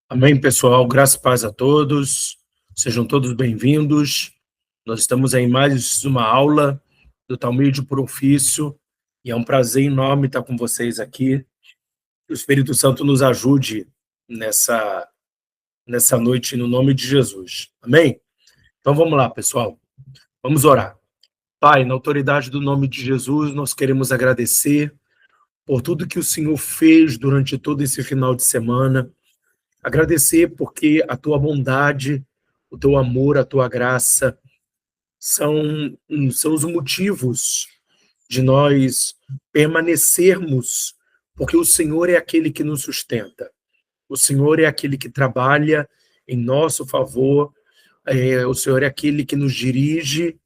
Amém, pessoal. Graça e paz a todos. Sejam todos bem-vindos. Nós estamos em mais uma aula do Talmide por Ofício e é um prazer enorme estar com vocês aqui. Que o Espírito Santo nos ajude nessa noite, no nome de Jesus. Amém? Então vamos lá, pessoal. Vamos orar. Pai, na autoridade do nome de Jesus, nós queremos agradecer por tudo que o Senhor fez durante todo esse final de semana. Agradecer porque a tua bondade, o teu amor, a tua graça são os motivos de nós permanecermos, porque o Senhor é aquele que nos sustenta. O Senhor é aquele que trabalha em nosso favor, o Senhor é aquele que nos dirige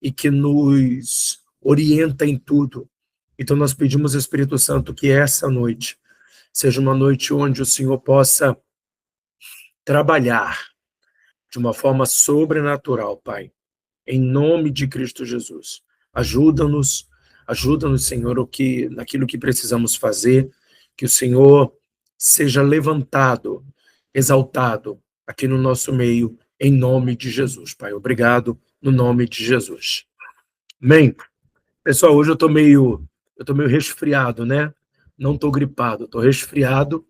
e que nos orienta em tudo. Então nós pedimos, Espírito Santo, que essa noite seja uma noite onde o Senhor possa trabalhar de uma forma sobrenatural, Pai, em nome de Cristo Jesus. Ajuda-nos, Senhor, naquilo que precisamos fazer, que o Senhor seja levantado, exaltado aqui no nosso meio, em nome de Jesus, Pai. Obrigado, no nome de Jesus. Amém? Pessoal, hoje eu tô meio resfriado, né? Não tô gripado, tô resfriado,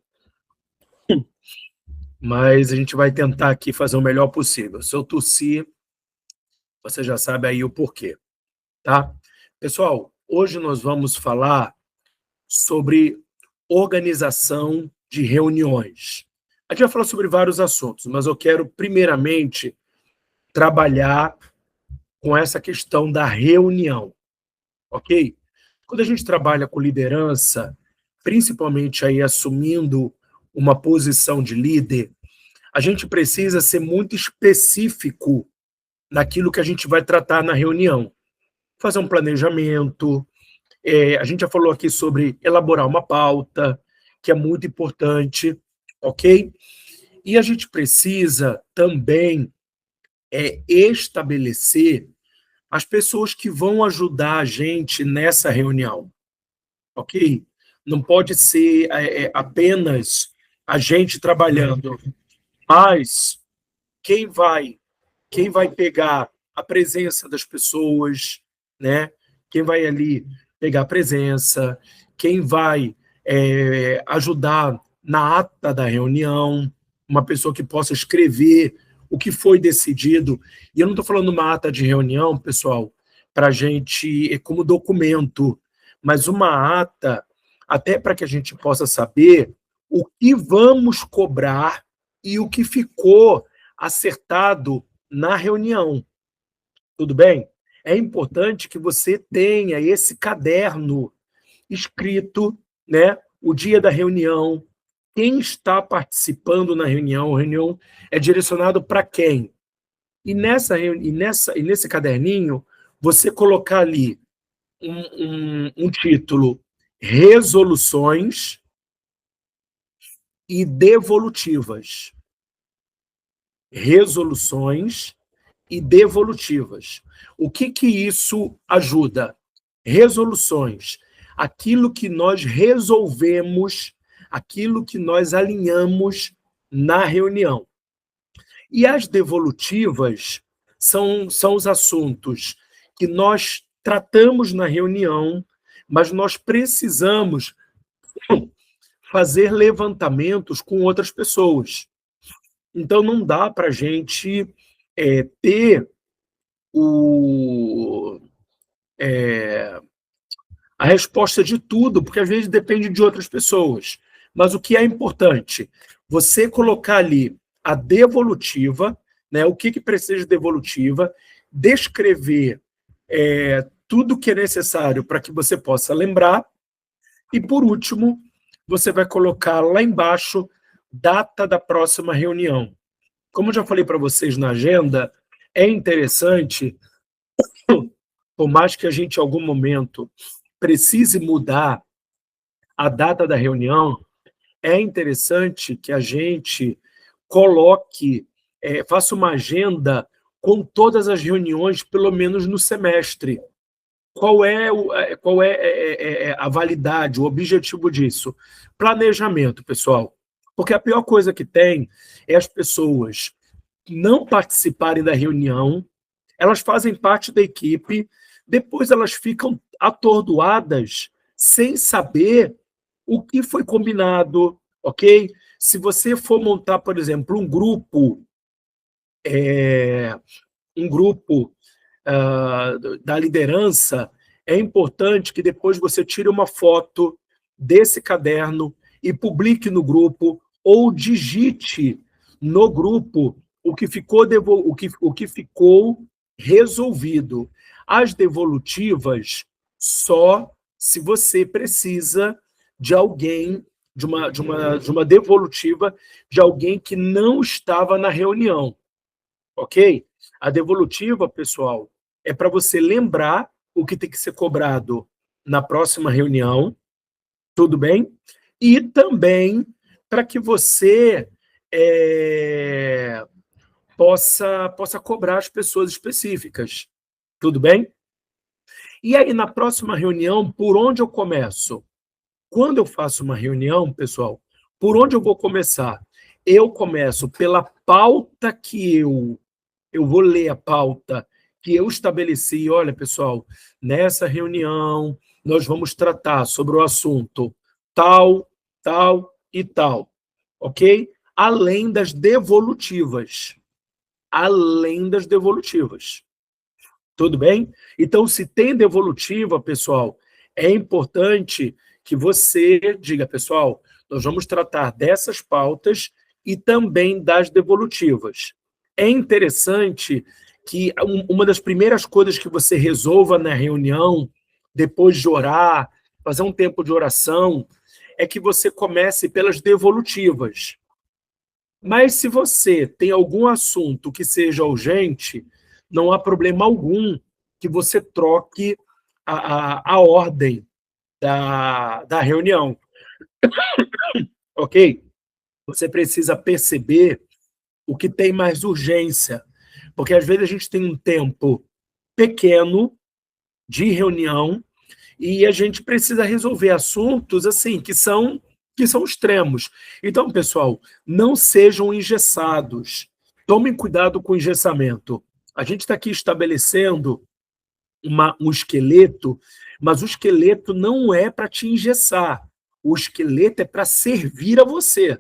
mas a gente vai tentar aqui fazer o melhor possível. Se eu tossir, você já sabe aí o porquê, tá? Pessoal, hoje nós vamos falar sobre organização de reuniões. A gente vai falar sobre vários assuntos, mas eu quero primeiramente trabalhar com essa questão da reunião, ok? Quando a gente trabalha com liderança, principalmente aí assumindo uma posição de líder, a gente precisa ser muito específico naquilo que a gente vai tratar na reunião. Fazer um planejamento, a gente já falou aqui sobre elaborar uma pauta, que é muito importante, ok? E a gente precisa também estabelecer as pessoas que vão ajudar a gente nessa reunião, ok? Não pode ser apenas a gente trabalhando, mas quem vai pegar a presença das pessoas, né? Quem vai ali pegar a presença, quem vai ajudar na ata da reunião, uma pessoa que possa escrever o que foi decidido. E eu não estou falando uma ata de reunião, pessoal, para a gente, como documento, mas uma ata até para que a gente possa saber o que vamos cobrar e o que ficou acertado na reunião. Tudo bem? É importante que você tenha esse caderno escrito, né? O dia da reunião, quem está participando na reunião, a reunião é direcionado para quem? E nesse caderninho, você colocar ali um título: resoluções e devolutivas. Resoluções e devolutivas. O que isso ajuda? Resoluções. Aquilo que nós resolvemos, aquilo que nós alinhamos na reunião. E as devolutivas são os assuntos que nós tratamos na reunião, mas nós precisamos fazer levantamentos com outras pessoas. Então, não dá para a gente ter a resposta de tudo, porque às vezes depende de outras pessoas. Mas o que é importante? Você colocar ali a devolutiva, né, o que precisa de devolutiva, descrever tudo que é necessário para que você possa lembrar, e, por último, você vai colocar lá embaixo data da próxima reunião. Como eu já falei para vocês na agenda, é interessante, por mais que a gente, em algum momento, precise mudar a data da reunião, é interessante que a gente coloque, faça uma agenda com todas as reuniões, pelo menos no semestre. Qual é a validade, o objetivo disso? Planejamento, pessoal. Porque a pior coisa que tem é as pessoas não participarem da reunião, elas fazem parte da equipe, depois elas ficam atordoadas sem saber o que foi combinado, ok? Se você for montar, por exemplo, um grupo da liderança, é importante que depois você tire uma foto desse caderno e publique no grupo ou digite no grupo o que ficou resolvido. As devolutivas, só se você precisa de alguém, de uma devolutiva de alguém que não estava na reunião, ok? A devolutiva, pessoal, é para você lembrar o que tem que ser cobrado na próxima reunião, tudo bem? E também para que você possa cobrar as pessoas específicas, tudo bem? E aí, na próxima reunião, por onde eu começo? Quando eu faço uma reunião, pessoal, por onde eu vou começar? Eu começo pela pauta que eu vou ler a pauta que eu estabeleci. Olha, pessoal, nessa reunião nós vamos tratar sobre o assunto tal, tal e tal, ok? Além das devolutivas. Além das devolutivas. Tudo bem? Então, se tem devolutiva, pessoal, é importante que você diga, pessoal, nós vamos tratar dessas pautas e também das devolutivas. É interessante que uma das primeiras coisas que você resolva na reunião, depois de orar, fazer um tempo de oração, é que você comece pelas devolutivas. Mas se você tem algum assunto que seja urgente, não há problema algum que você troque a ordem da reunião, ok? Você precisa perceber o que tem mais urgência, porque às vezes a gente tem um tempo pequeno de reunião e a gente precisa resolver assuntos assim que são extremos. Então, pessoal, não sejam engessados. Tomem cuidado com o engessamento. A gente está aqui estabelecendo um esqueleto, mas o esqueleto não é para te engessar. O esqueleto é para servir a você,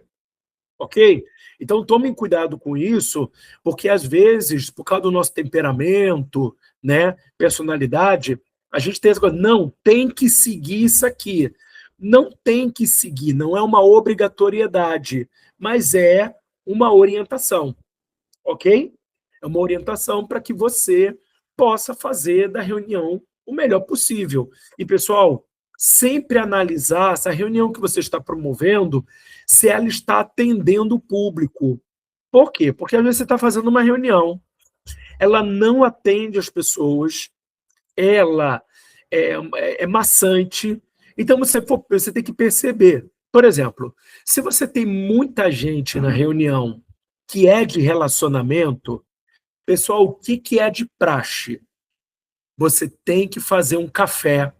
ok? Então, tomem cuidado com isso, porque às vezes, por causa do nosso temperamento, né, personalidade, a gente tem essa coisa, não, tem que seguir isso aqui. Não tem que seguir, não é uma obrigatoriedade, mas é uma orientação, ok? É uma orientação para que você possa fazer da reunião o melhor possível. E, pessoal, sempre analisar essa reunião que você está promovendo, se ela está atendendo o público. Por quê? Porque às vezes você está fazendo uma reunião, ela não atende as pessoas, ela é maçante. Então, você tem que perceber. Por exemplo, se você tem muita gente na reunião que é de relacionamento, pessoal, o que é de praxe? Você tem que fazer um café,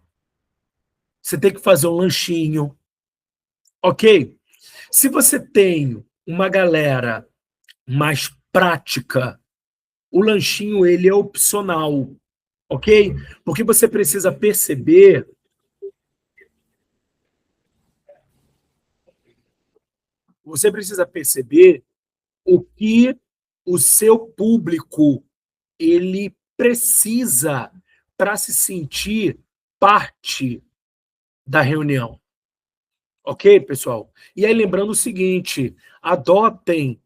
você tem que fazer um lanchinho, ok? Se você tem uma galera mais prática, o lanchinho ele é opcional, ok? Porque você precisa perceber o que o seu público ele precisa para se sentir parte da reunião. Ok, pessoal? E aí, lembrando o seguinte, adotem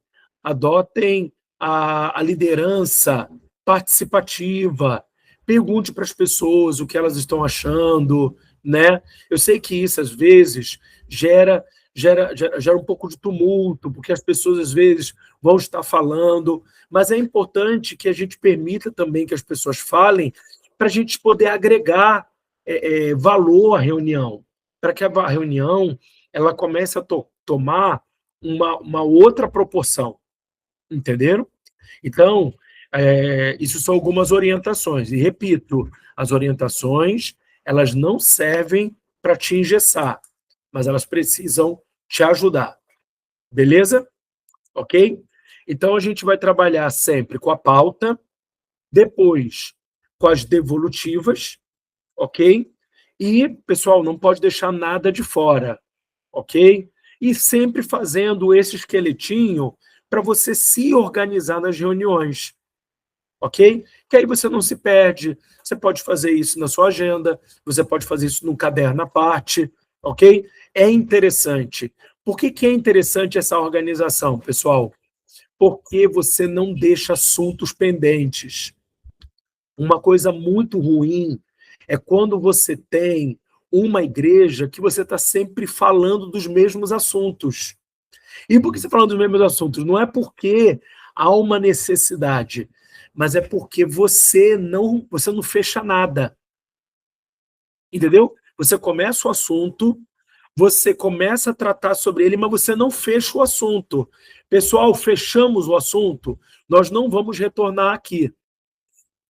a liderança participativa, pergunte para as pessoas o que elas estão achando, né? Eu sei que isso, às vezes, gera um pouco de tumulto, porque as pessoas, às vezes, vão estar falando, mas é importante que a gente permita também que as pessoas falem para a gente poder agregar valor à reunião, para que a reunião ela comece a tomar uma outra proporção, entenderam? Então, isso são algumas orientações. E, repito, as orientações elas não servem para te engessar, mas elas precisam te ajudar. Beleza? Ok? Então, a gente vai trabalhar sempre com a pauta, depois com as devolutivas, ok? E, pessoal, não pode deixar nada de fora, ok? E sempre fazendo esse esqueletinho para você se organizar nas reuniões, ok? Que aí você não se perde, você pode fazer isso na sua agenda, você pode fazer isso num caderno à parte, ok? É interessante. Por que que é interessante essa organização, pessoal? Porque você não deixa assuntos pendentes. Uma coisa muito ruim é quando você tem uma igreja que você está sempre falando dos mesmos assuntos. E por que você está falando dos mesmos assuntos? Não é porque há uma necessidade, mas é porque você não fecha nada. Entendeu? Você começa o assunto, você começa a tratar sobre ele, mas você não fecha o assunto. Pessoal, fechamos o assunto, nós não vamos retornar aqui,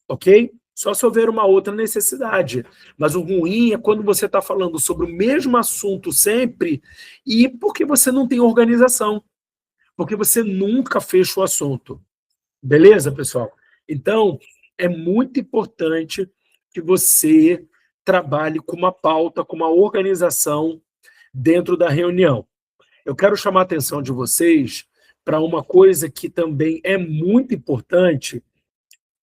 ok? Só se houver uma outra necessidade. Mas o ruim é quando você está falando sobre o mesmo assunto sempre e porque você não tem organização, porque você nunca fecha o assunto. Beleza, pessoal? Então, é muito importante que você trabalhe com uma pauta, com uma organização dentro da reunião. Eu quero chamar a atenção de vocês para uma coisa que também é muito importante,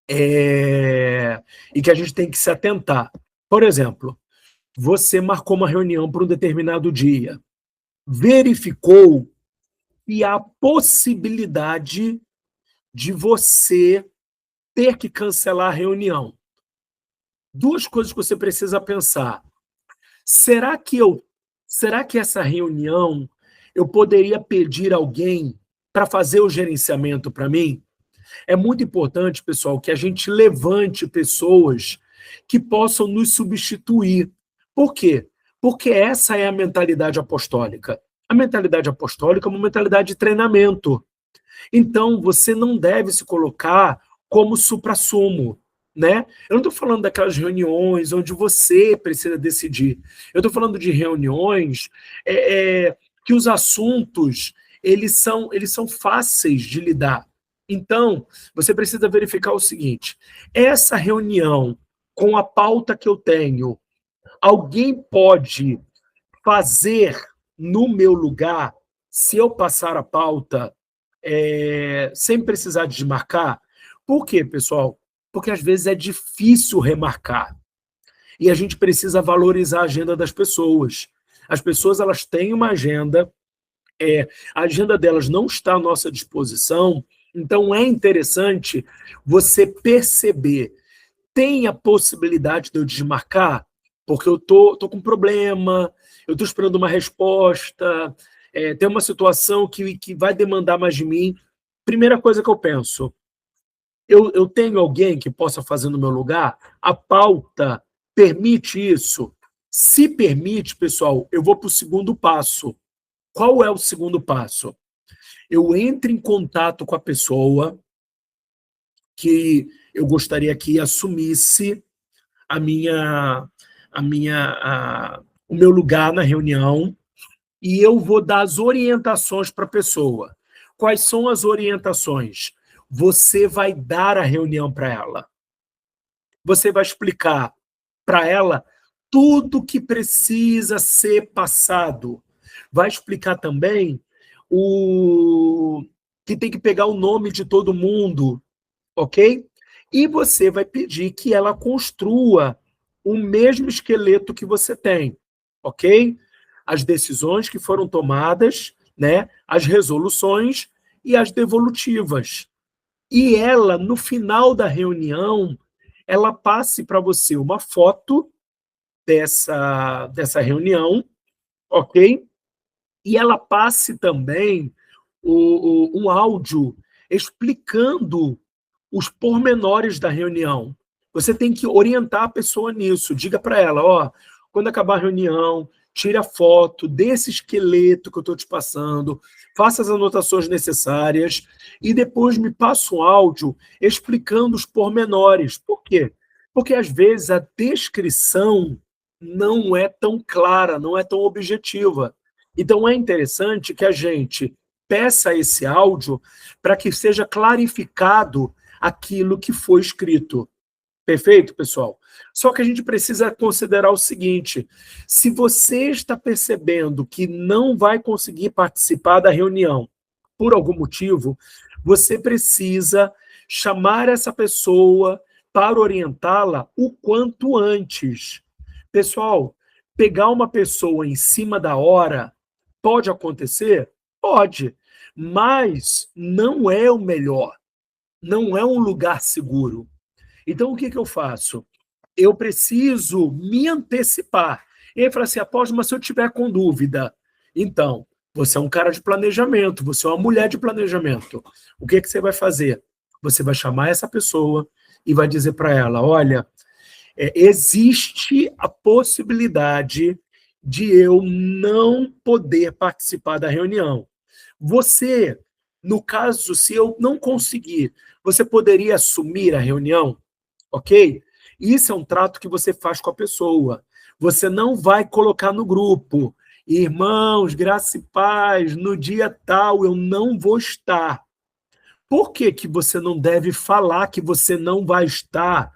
e que a gente tem que se atentar. Por exemplo, você marcou uma reunião para um determinado dia, verificou que há possibilidade de você ter que cancelar a reunião. Duas coisas que você precisa pensar. Será que será que essa reunião eu poderia pedir alguém para fazer o gerenciamento para mim? É muito importante, pessoal, que a gente levante pessoas que possam nos substituir. Por quê? Porque essa é a mentalidade apostólica. A mentalidade apostólica é uma mentalidade de treinamento. Então, você não deve se colocar como suprassumo, né? Eu não estou falando daquelas reuniões onde você precisa decidir. Eu estou falando de reuniões que os assuntos eles são fáceis de lidar. Então, você precisa verificar o seguinte: essa reunião com a pauta que eu tenho, alguém pode fazer no meu lugar, se eu passar a pauta, sem precisar desmarcar? Por quê, pessoal? Porque às vezes é difícil remarcar. E a gente precisa valorizar a agenda das pessoas. As pessoas elas têm uma agenda, a agenda delas não está à nossa disposição, então é interessante você perceber, tem a possibilidade de eu desmarcar? Porque eu tô com problema, eu estou esperando uma resposta, tem uma situação que vai demandar mais de mim. Primeira coisa que eu penso, eu tenho alguém que possa fazer no meu lugar? A pauta permite isso? Se permite, pessoal, eu vou para o segundo passo. Qual é o segundo passo? Eu entro em contato com a pessoa que eu gostaria que assumisse a minha, o meu lugar na reunião e eu vou dar as orientações para a pessoa. Quais são as orientações? Você vai dar a reunião para ela. Você vai explicar para ela tudo que precisa ser passado. Vai explicar também que tem que pegar o nome de todo mundo, ok? E você vai pedir que ela construa o mesmo esqueleto que você tem, ok? As decisões que foram tomadas, né? As resoluções e as devolutivas. E ela, no final da reunião, ela passe para você uma foto dessa reunião, ok? E ela passe também um áudio explicando os pormenores da reunião. Você tem que orientar a pessoa nisso. Diga para ela, ó, quando acabar a reunião, tire a foto desse esqueleto que eu estou te passando, faça as anotações necessárias e depois me passa um áudio explicando os pormenores. Por quê? Porque às vezes a descrição não é tão clara, não é tão objetiva. Então é interessante que a gente peça esse áudio para que seja clarificado aquilo que foi escrito. Perfeito, pessoal? Só que a gente precisa considerar o seguinte: se você está percebendo que não vai conseguir participar da reunião por algum motivo, você precisa chamar essa pessoa para orientá-la o quanto antes. Pessoal, pegar uma pessoa em cima da hora pode acontecer? Pode, mas não é o melhor, não é um lugar seguro. Então, o que eu faço? Eu preciso me antecipar. E aí fala assim, apóstolo, mas se eu tiver com dúvida? Então, você é um cara de planejamento, você é uma mulher de planejamento. O que você vai fazer? Você vai chamar essa pessoa e vai dizer para ela, olha, existe a possibilidade de eu não poder participar da reunião. Você, no caso, se eu não conseguir, você poderia assumir a reunião? Ok? Isso é um trato que você faz com a pessoa. Você não vai colocar no grupo, irmãos, graça e paz, no dia tal eu não vou estar. Por que que você não deve falar que você não vai estar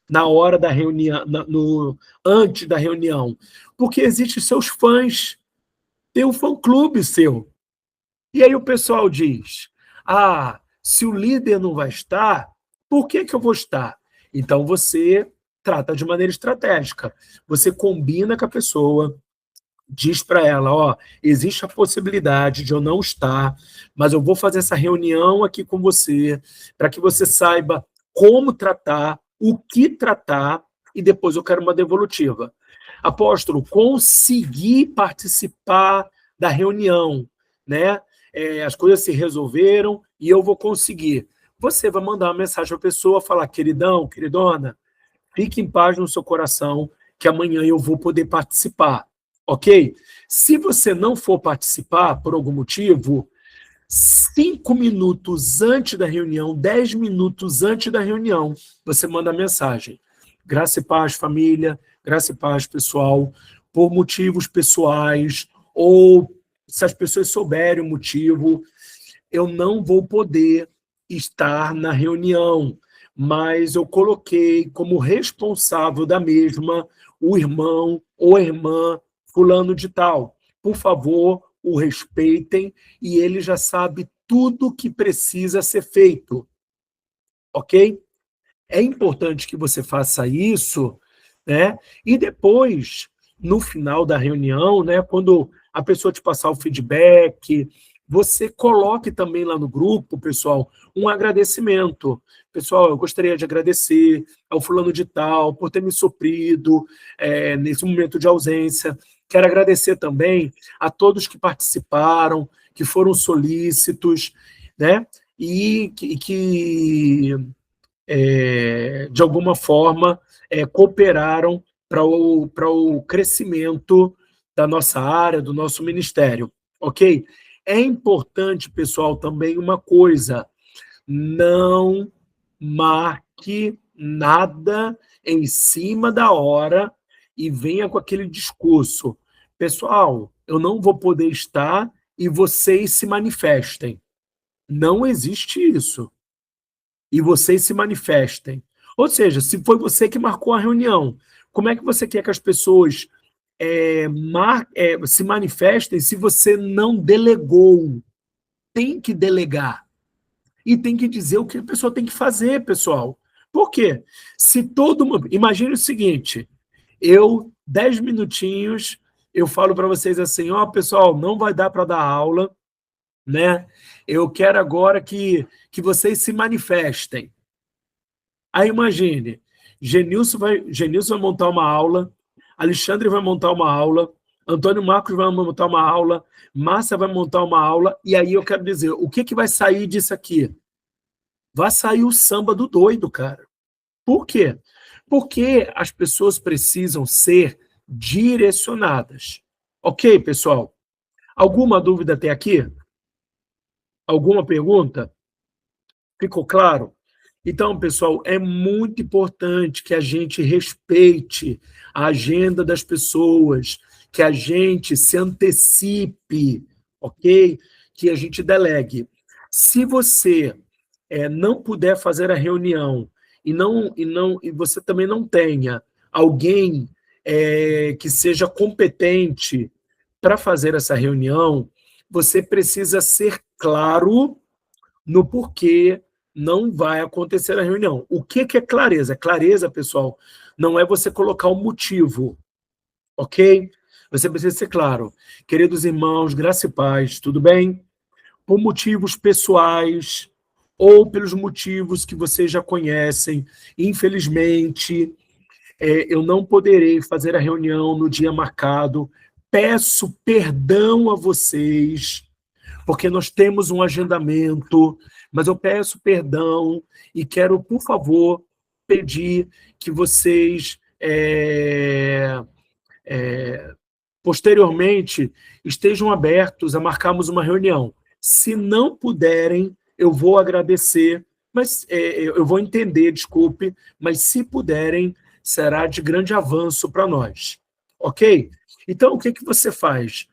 na hora da reunião, antes da reunião? Porque existem seus fãs, tem um fã-clube seu. E aí o pessoal diz, se o líder não vai estar, por que eu vou estar? Então você trata de maneira estratégica. Você combina com a pessoa, diz para ela, existe a possibilidade de eu não estar, mas eu vou fazer essa reunião aqui com você, para que você saiba como tratar, o que tratar, e depois eu quero uma devolutiva. Apóstolo, consegui participar da reunião, né? As coisas se resolveram e eu vou conseguir. Você vai mandar uma mensagem para a pessoa, falar, queridão, queridona, fique em paz no seu coração, que amanhã eu vou poder participar, ok? Se você não for participar, por algum motivo, 5 minutos antes da reunião, 10 minutos antes da reunião, você manda a mensagem. Graça e paz, família, graça e paz, pessoal, por motivos pessoais, ou se as pessoas souberem o motivo, eu não vou poder estar na reunião, mas eu coloquei como responsável da mesma o irmão ou a irmã fulano de tal. Por favor, o respeitem e ele já sabe tudo que precisa ser feito. Ok? É importante que você faça isso, né? E depois, no final da reunião, né, quando a pessoa te passar o feedback, você coloque também lá no grupo, pessoal, um agradecimento. Pessoal, eu gostaria de agradecer ao fulano de tal por ter me suprido nesse momento de ausência. Quero agradecer também a todos que participaram, que foram solícitos, né? E que de alguma forma, cooperaram para o crescimento da nossa área, do nosso ministério, ok? É importante, pessoal, também uma coisa, não marque nada em cima da hora e venha com aquele discurso. Pessoal, eu não vou poder estar e vocês se manifestem. Não existe isso. E vocês se manifestem. Ou seja, se foi você que marcou a reunião, como é que você quer que as pessoas se manifestem se você não delegou? Tem que delegar. E tem que dizer o que a pessoa tem que fazer, pessoal. Por quê? Se todo mundo... Imagine o seguinte, 10 minutinhos, eu falo para vocês assim, pessoal, não vai dar para dar aula, né? Eu quero agora que vocês se manifestem. Aí imagine, Genilson vai montar uma aula, Alexandre vai montar uma aula, Antônio Marcos vai montar uma aula, Márcia vai montar uma aula, e aí eu quero dizer, o que vai sair disso aqui? Vai sair o samba do doido, cara. Por quê? Porque as pessoas precisam ser direcionadas. Ok, pessoal? Alguma dúvida até aqui? Alguma pergunta? Ficou claro? Então, pessoal, é muito importante que a gente respeite a agenda das pessoas, que a gente se antecipe, ok? que a gente delegue. Se você não puder fazer a reunião e você também não tenha alguém que seja competente para fazer essa reunião, você precisa ser claro no porquê não vai acontecer a reunião. O que é clareza? Clareza, pessoal, não é você colocar um motivo, ok? Você precisa ser claro. Queridos irmãos, graça e paz, tudo bem? Por motivos pessoais ou pelos motivos que vocês já conhecem, infelizmente, eu não poderei fazer a reunião no dia marcado. Peço perdão a vocês, porque nós temos um agendamento, mas eu peço perdão e quero, por favor, pedir que vocês, posteriormente, estejam abertos a marcarmos uma reunião. Se não puderem, eu vou agradecer, mas eu vou entender, desculpe, mas se puderem, será de grande avanço para nós. Ok? Então, o que você faz?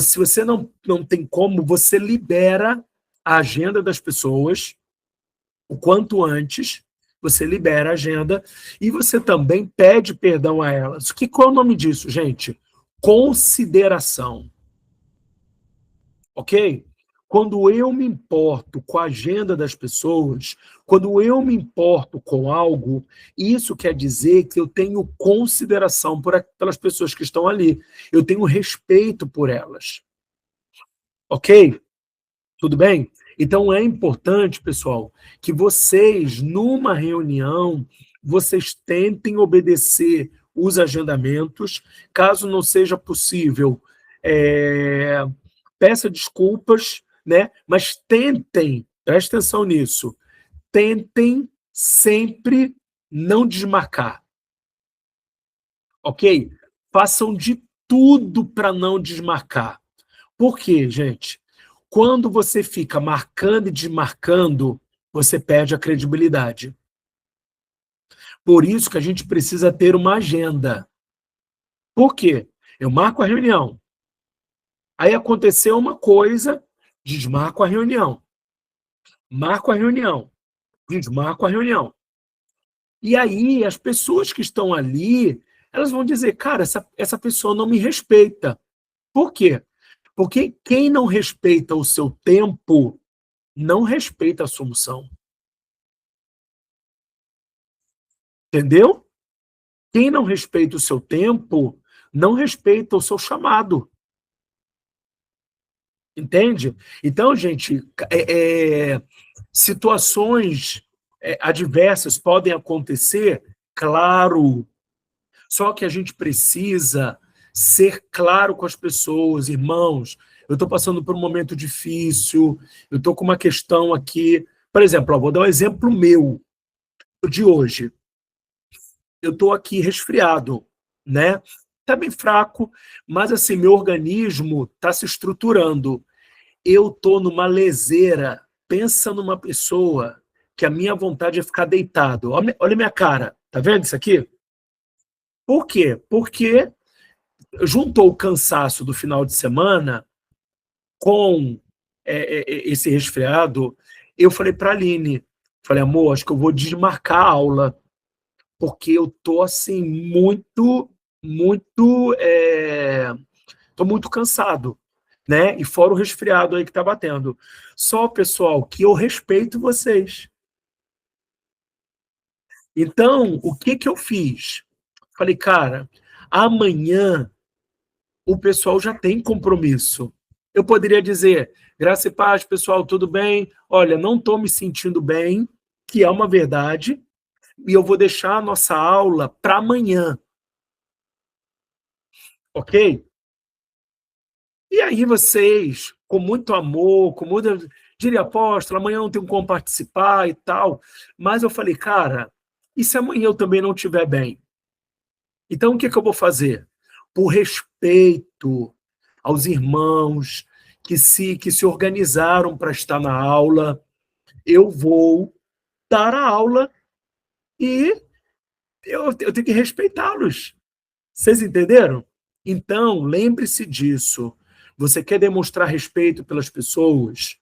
Se você não tem como, você libera a agenda das pessoas o quanto antes, você libera a agenda e você também pede perdão a elas. Qual é o nome disso, gente? Consideração. Ok? Quando eu me importo com a agenda das pessoas, quando eu me importo com algo, isso quer dizer que eu tenho consideração pelas pessoas que estão ali. Eu tenho respeito por elas. Ok? Tudo bem? Então é importante, pessoal, que vocês, numa reunião, vocês tentem obedecer os agendamentos. Caso não seja possível, peça desculpas, né? Mas tentem, presta atenção nisso, tentem sempre não desmarcar, ok? Façam de tudo para não desmarcar. Por quê, gente? Quando você fica marcando e desmarcando, você perde a credibilidade. Por isso que a gente precisa ter uma agenda. Por quê? Eu marco a reunião. Aí aconteceu uma coisa, desmarco a reunião. Marco a reunião. Desmarco a reunião. E aí as pessoas que estão ali, elas vão dizer, cara, essa pessoa não me respeita. Por quê? Porque quem não respeita o seu tempo, não respeita a sua unção. Entendeu? Quem não respeita o seu tempo, não respeita o seu chamado. Entende? Então, gente, situações adversas podem acontecer, claro. Só que a gente precisa ser claro com as pessoas, irmãos. Eu estou passando por um momento difícil, eu estou com uma questão aqui. Por exemplo, vou dar um exemplo meu de hoje. Eu estou aqui resfriado, né? Está bem fraco, mas assim, meu organismo está se estruturando. Eu estou numa leseira. Pensa numa pessoa que a minha vontade é ficar deitado. Olha a minha cara. Tá vendo isso aqui? Por quê? Porque juntou o cansaço do final de semana com esse resfriado. Eu falei para a Aline, falei, amor, acho que eu vou desmarcar a aula, porque eu tô assim tô muito cansado, né? E fora o resfriado aí que tá batendo. Só, pessoal, que eu respeito vocês. Então, o que eu fiz? Falei, cara, amanhã o pessoal já tem compromisso. Eu poderia dizer, graça e paz, pessoal, tudo bem? Olha, não estou me sentindo bem, que é uma verdade, e eu vou deixar a nossa aula para amanhã. Ok? E aí vocês, com muito amor, com muita... Diria, apóstolo, amanhã não tenho como participar e tal. Mas eu falei, cara, e se amanhã eu também não estiver bem? Então, o que eu vou fazer? Por respeito aos irmãos que se organizaram para estar na aula, eu vou dar a aula e eu tenho que respeitá-los. Vocês entenderam? Então, lembre-se disso. Você quer demonstrar respeito pelas pessoas?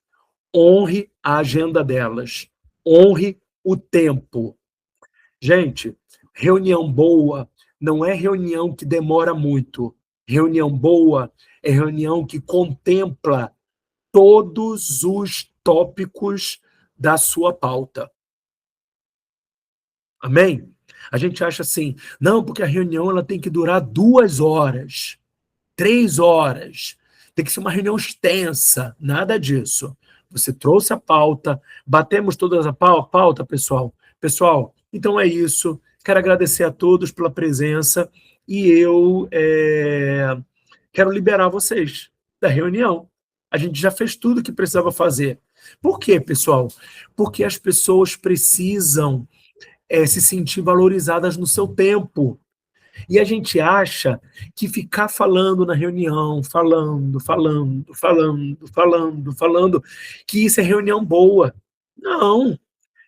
Honre a agenda delas. Honre o tempo. Gente, reunião boa não é reunião que demora muito. Reunião boa é reunião que contempla todos os tópicos da sua pauta. Amém? A gente acha assim, não, porque a reunião ela tem que durar 2 horas, 3 horas, tem que ser uma reunião extensa, nada disso. Você trouxe a pauta, batemos todas a pauta, pessoal. Pessoal, então é isso. Quero agradecer a todos pela presença e eu quero liberar vocês da reunião. A gente já fez tudo o que precisava fazer. Por quê, pessoal? Porque as pessoas precisam se sentir valorizadas no seu tempo. E a gente acha que ficar falando na reunião, falando, que isso é reunião boa. Não.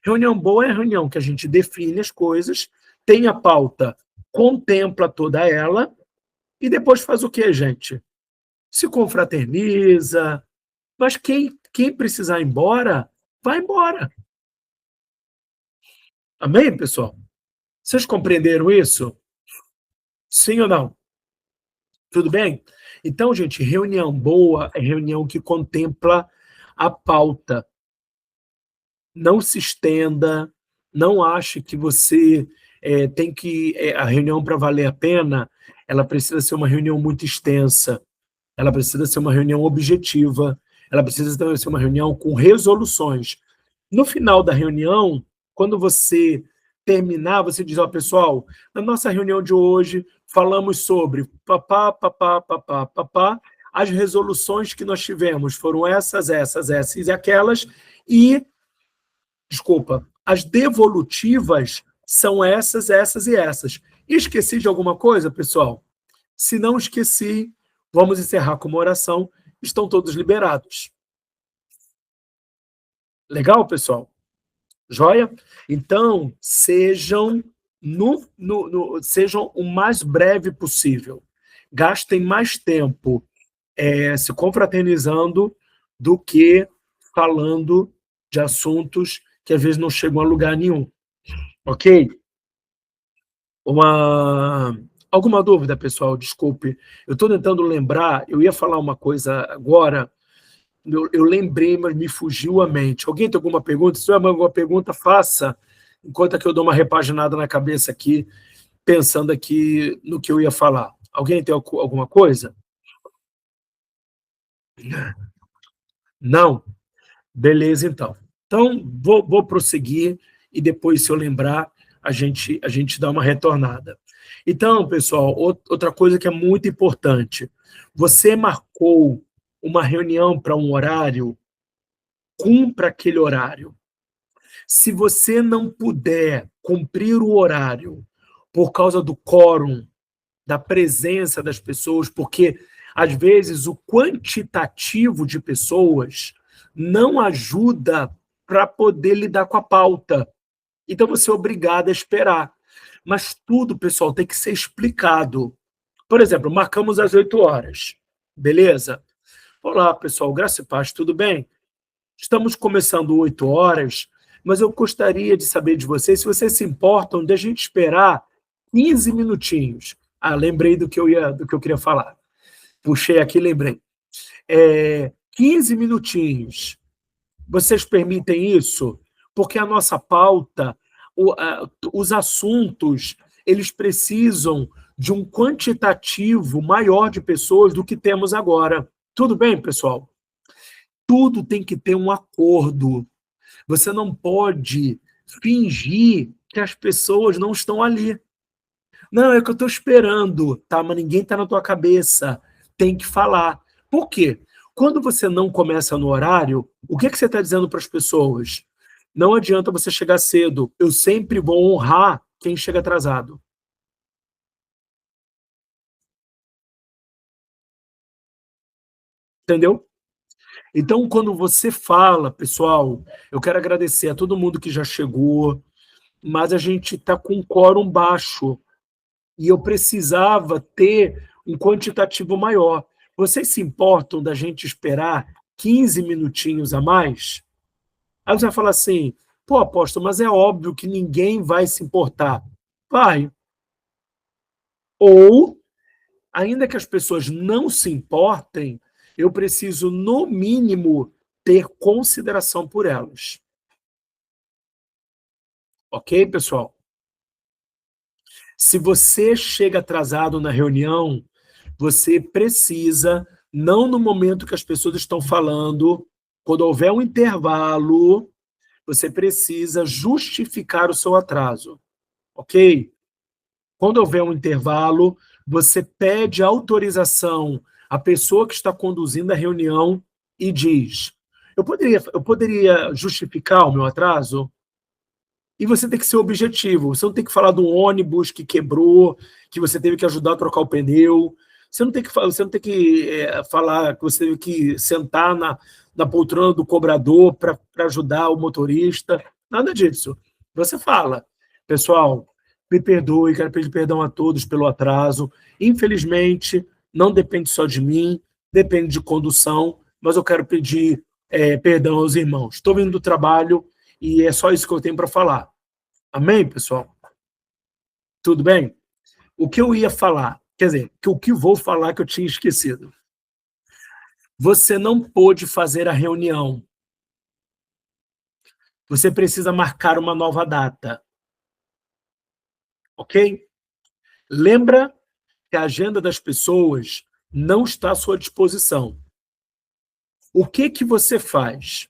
Reunião boa é reunião que a gente define as coisas, tem a pauta, contempla toda ela, e depois faz o quê, gente? Se confraterniza, mas quem precisar ir embora, vai embora. Amém, pessoal? Vocês compreenderam isso? Sim ou não? Tudo bem? Então, gente, reunião boa é reunião que contempla a pauta. Não se estenda, não ache que você tem que. A reunião, para valer a pena, ela precisa ser uma reunião muito extensa, ela precisa ser uma reunião objetiva, ela precisa ser uma reunião com resoluções. No final da reunião, quando você terminar, você diz, ó, pessoal, na nossa reunião de hoje, falamos sobre papá, as resoluções que nós tivemos foram essas e aquelas, e, desculpa, as devolutivas são essas e essas. Esqueci de alguma coisa, pessoal? Se não esqueci, vamos encerrar com uma oração. Estão todos liberados. Legal, pessoal? Joia? Então, sejam sejam o mais breve possível. Gastem mais tempo se confraternizando do que falando de assuntos que às vezes não chegam a lugar nenhum. Ok? Alguma dúvida, pessoal? Desculpe. Eu estou tentando lembrar, eu ia falar uma coisa agora, eu lembrei, mas me fugiu a mente. Alguém tem alguma pergunta? Se tiver alguma pergunta, faça, enquanto que eu dou uma repaginada na cabeça aqui, pensando aqui no que eu ia falar. Alguém tem alguma coisa? Não? Beleza, então. Então, vou prosseguir e depois, se eu lembrar, a gente dá uma retornada. Então, pessoal, outra coisa que é muito importante. Você marcou uma reunião para um horário, cumpra aquele horário. Se você não puder cumprir o horário por causa do quórum, da presença das pessoas, porque às vezes o quantitativo de pessoas não ajuda para poder lidar com a pauta. Então você é obrigado a esperar. Mas tudo, pessoal, tem que ser explicado. Por exemplo, marcamos às 8 horas. Beleza? Olá, pessoal, graça e paz, tudo bem? Estamos começando 8 horas, mas eu gostaria de saber de vocês se vocês se importam de a gente esperar 15 minutinhos. Ah, lembrei do que eu queria falar. Puxei aqui, lembrei. 15 minutinhos. Vocês permitem isso? Porque a nossa pauta, os assuntos, eles precisam de um quantitativo maior de pessoas do que temos agora. Tudo bem, pessoal? Tudo tem que ter um acordo. Você não pode fingir que as pessoas não estão ali. Não, é que eu estou esperando, tá? Mas ninguém está na tua cabeça. Tem que falar. Por quê? Quando você não começa no horário, o que você está dizendo para as pessoas? Não adianta você chegar cedo. Eu sempre vou honrar quem chega atrasado. Entendeu? Então, quando você fala, pessoal, eu quero agradecer a todo mundo que já chegou, mas a gente está com um quórum baixo e eu precisava ter um quantitativo maior. Vocês se importam da gente esperar 15 minutinhos a mais? Aí você vai falar assim, pô, apóstolo, mas é óbvio que ninguém vai se importar. Vai. Ou, ainda que as pessoas não se importem, eu preciso, no mínimo, ter consideração por elas. Ok, pessoal? Se você chega atrasado na reunião, você precisa, não no momento que as pessoas estão falando, quando houver um intervalo, você precisa justificar o seu atraso, ok? Quando houver um intervalo, você pede autorização à pessoa que está conduzindo a reunião e diz: eu poderia justificar o meu atraso? E você tem que ser objetivo. Você não tem que falar do ônibus que quebrou, que você teve que ajudar a trocar o pneu. Você não tem que falar que você teve que sentar na poltrona do cobrador para ajudar o motorista. Nada disso. Você fala, pessoal, me perdoe, quero pedir perdão a todos pelo atraso. Infelizmente, não depende só de mim, depende de condução, mas eu quero pedir perdão aos irmãos. Estou vindo do trabalho e é só isso que eu tenho para falar. Amém, pessoal? Tudo bem? O que eu ia falar, quer dizer, o que vou falar que eu tinha esquecido. Você não pôde fazer a reunião. Você precisa marcar uma nova data. Ok? Lembra que a agenda das pessoas não está à sua disposição. O que você faz?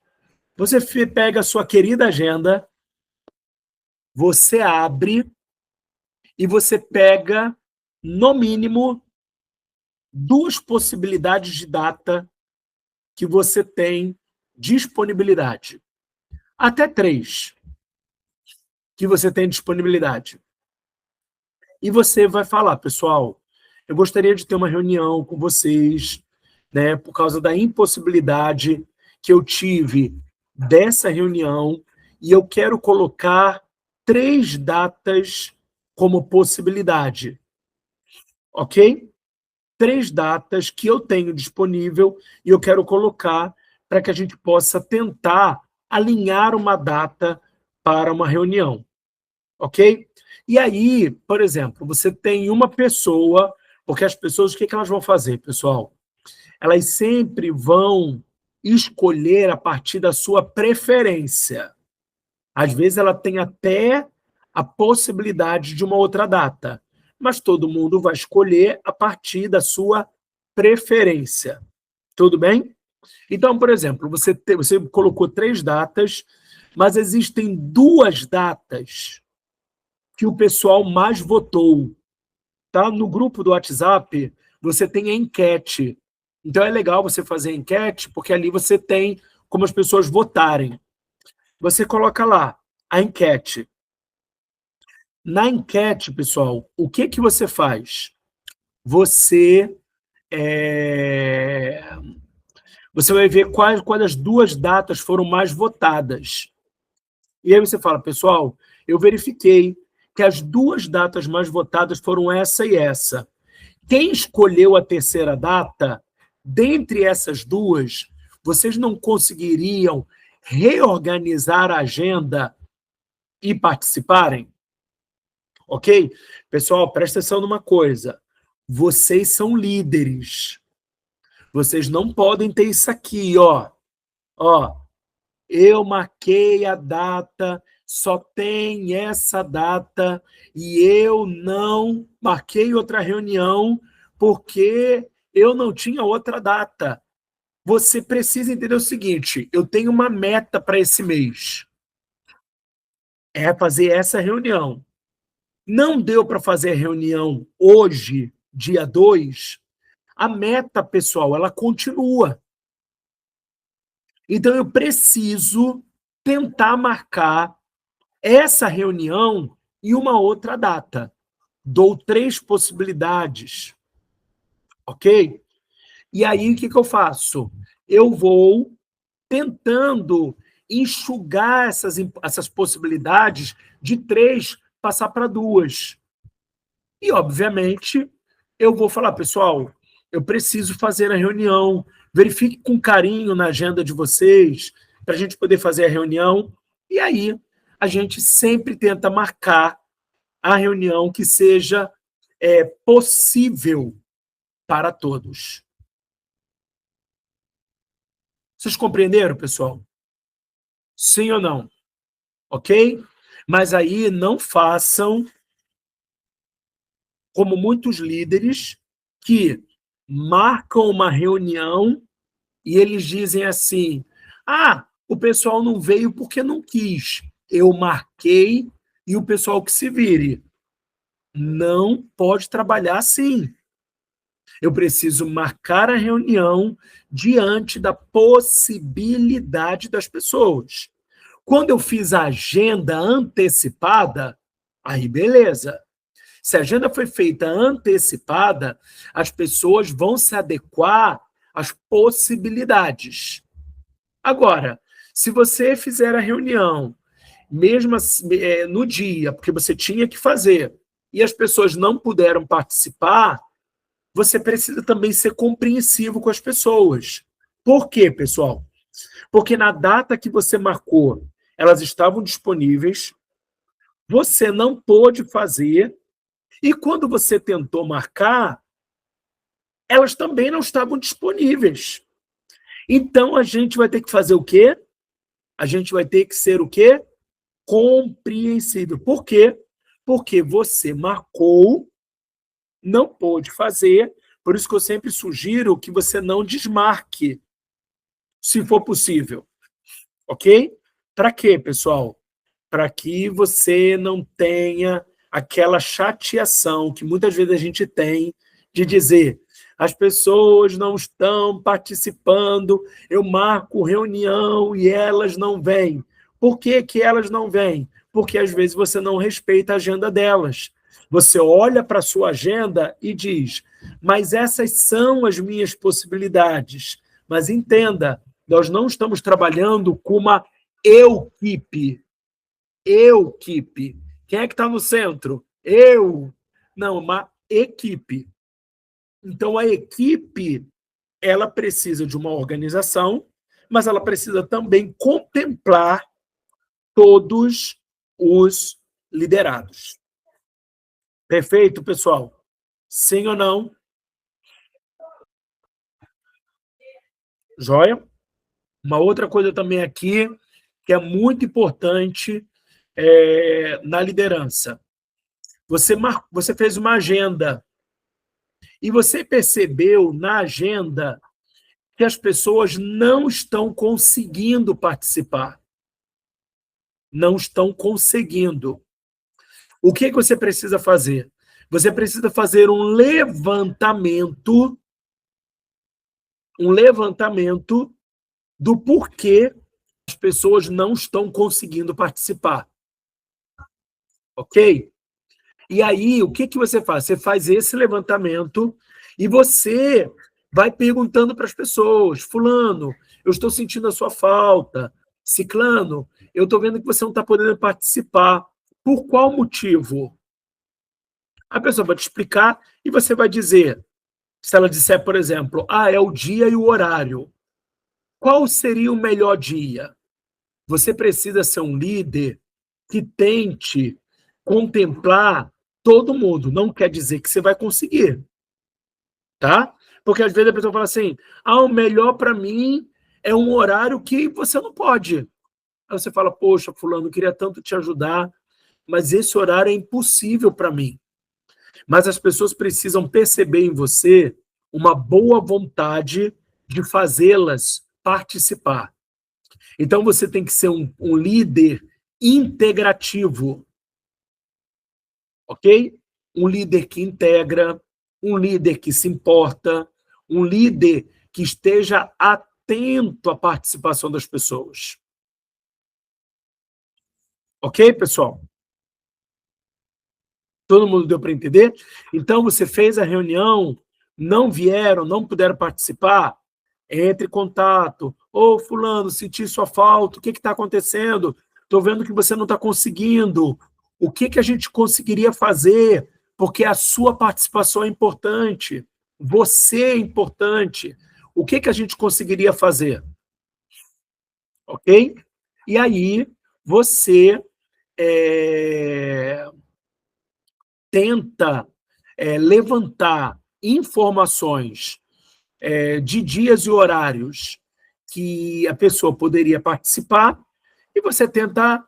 Você pega a sua querida agenda, você abre e você pega, no mínimo, 2 possibilidades de data que você tem disponibilidade. Até 3 que você tem disponibilidade. E você vai falar, pessoal, eu gostaria de ter uma reunião com vocês, né, por causa da impossibilidade que eu tive dessa reunião, e eu quero colocar 3 datas como possibilidade. Ok? 3 datas que eu tenho disponível e eu quero colocar para que a gente possa tentar alinhar uma data para uma reunião, ok? E aí, por exemplo, você tem uma pessoa, porque as pessoas, o que elas vão fazer, pessoal? Elas sempre vão escolher a partir da sua preferência. Às vezes ela tem até a possibilidade de uma outra data, mas todo mundo vai escolher a partir da sua preferência. Tudo bem? Então, por exemplo, você colocou 3 datas, mas existem 2 datas que o pessoal mais votou. Tá? No grupo do WhatsApp, você tem a enquete. Então, é legal você fazer a enquete, porque ali você tem como as pessoas votarem. Você coloca lá a enquete. Na enquete, pessoal, o que você faz? Você vai ver quais das 2 datas foram mais votadas. E aí você fala, pessoal, eu verifiquei que as 2 datas mais votadas foram essa e essa. Quem escolheu a terceira data, dentre essas 2, vocês não conseguiriam reorganizar a agenda e participarem? Ok? Pessoal, presta atenção numa coisa. Vocês são líderes. Vocês não podem ter isso aqui, ó. Ó, eu marquei a data, só tem essa data e eu não marquei outra reunião porque eu não tinha outra data. Você precisa entender o seguinte, eu tenho uma meta para esse mês. É fazer essa reunião. Não deu para fazer a reunião hoje, dia 2, a meta, pessoal, ela continua. Então, eu preciso tentar marcar essa reunião em uma outra data. Dou 3 possibilidades, ok? E aí, o que eu faço? Eu vou tentando enxugar essas possibilidades de 3, passar para 2. E, obviamente, eu vou falar, pessoal, eu preciso fazer a reunião. Verifique com carinho na agenda de vocês, para a gente poder fazer a reunião. E aí, a gente sempre tenta marcar a reunião que seja possível para todos. Vocês compreenderam, pessoal? Sim ou não? Ok? Mas aí não façam como muitos líderes que marcam uma reunião e eles dizem assim: ah, o pessoal não veio porque não quis. Eu marquei e o pessoal que se vire. Não pode trabalhar assim. Eu preciso marcar a reunião diante da possibilidade das pessoas. Quando eu fiz a agenda antecipada, aí beleza. Se a agenda foi feita antecipada, as pessoas vão se adequar às possibilidades. Agora, se você fizer a reunião, mesmo no dia, porque você tinha que fazer, e as pessoas não puderam participar, você precisa também ser compreensivo com as pessoas. Por quê, pessoal? Porque na data que você marcou, elas estavam disponíveis, você não pôde fazer, e quando você tentou marcar, elas também não estavam disponíveis. Então, a gente vai ter que fazer o quê? A gente vai ter que ser o quê? Compreensível. Por quê? Porque você marcou, não pôde fazer, por isso que eu sempre sugiro que você não desmarque, se for possível. Ok? Para quê, pessoal? Para que você não tenha aquela chateação que muitas vezes a gente tem de dizer: as pessoas não estão participando, eu marco reunião e elas não vêm. Por que que elas não vêm? Porque às vezes você não respeita a agenda delas. Você olha para a sua agenda e diz: mas essas são as minhas possibilidades. Mas entenda, nós não estamos trabalhando com uma equipe. Equipe. Quem é que está no centro? Eu. Não, uma equipe. Então, a equipe, ela precisa de uma organização, mas ela precisa também contemplar todos os liderados. Perfeito, pessoal? Sim ou não? Joia? Uma outra coisa também aqui, que é muito importante na liderança. Você fez uma agenda e você percebeu na agenda que as pessoas não estão conseguindo participar. Não estão conseguindo. O que você precisa fazer? Você precisa fazer um levantamento do porquê as pessoas não estão conseguindo participar. Ok? E aí, o que você faz? Você faz esse levantamento e você vai perguntando para as pessoas: fulano, eu estou sentindo a sua falta. Ciclano, eu estou vendo que você não está podendo participar. Por qual motivo? A pessoa vai te explicar e você vai dizer, se ela disser, por exemplo, é o dia e o horário. Qual seria o melhor dia? Você precisa ser um líder que tente contemplar todo mundo. Não quer dizer que você vai conseguir, tá? Porque às vezes a pessoa fala assim: o melhor para mim é um horário que você não pode. Aí você fala: poxa, fulano, eu queria tanto te ajudar, mas esse horário é impossível para mim. Mas as pessoas precisam perceber em você uma boa vontade de fazê-las participar. Então você tem que ser um líder integrativo, ok? Um líder que integra, um líder que se importa, um líder que esteja atento à participação das pessoas. Ok, pessoal? Todo mundo deu para entender? Então, você fez a reunião, não vieram, não puderam participar, entre em contato. Fulano, senti sua falta, o que está acontecendo? Estou vendo que você não está conseguindo. O que a gente conseguiria fazer? Porque a sua participação é importante. Você é importante. O que a gente conseguiria fazer? Ok? E aí, você tenta levantar informações de dias e horários que a pessoa poderia participar, e você tenta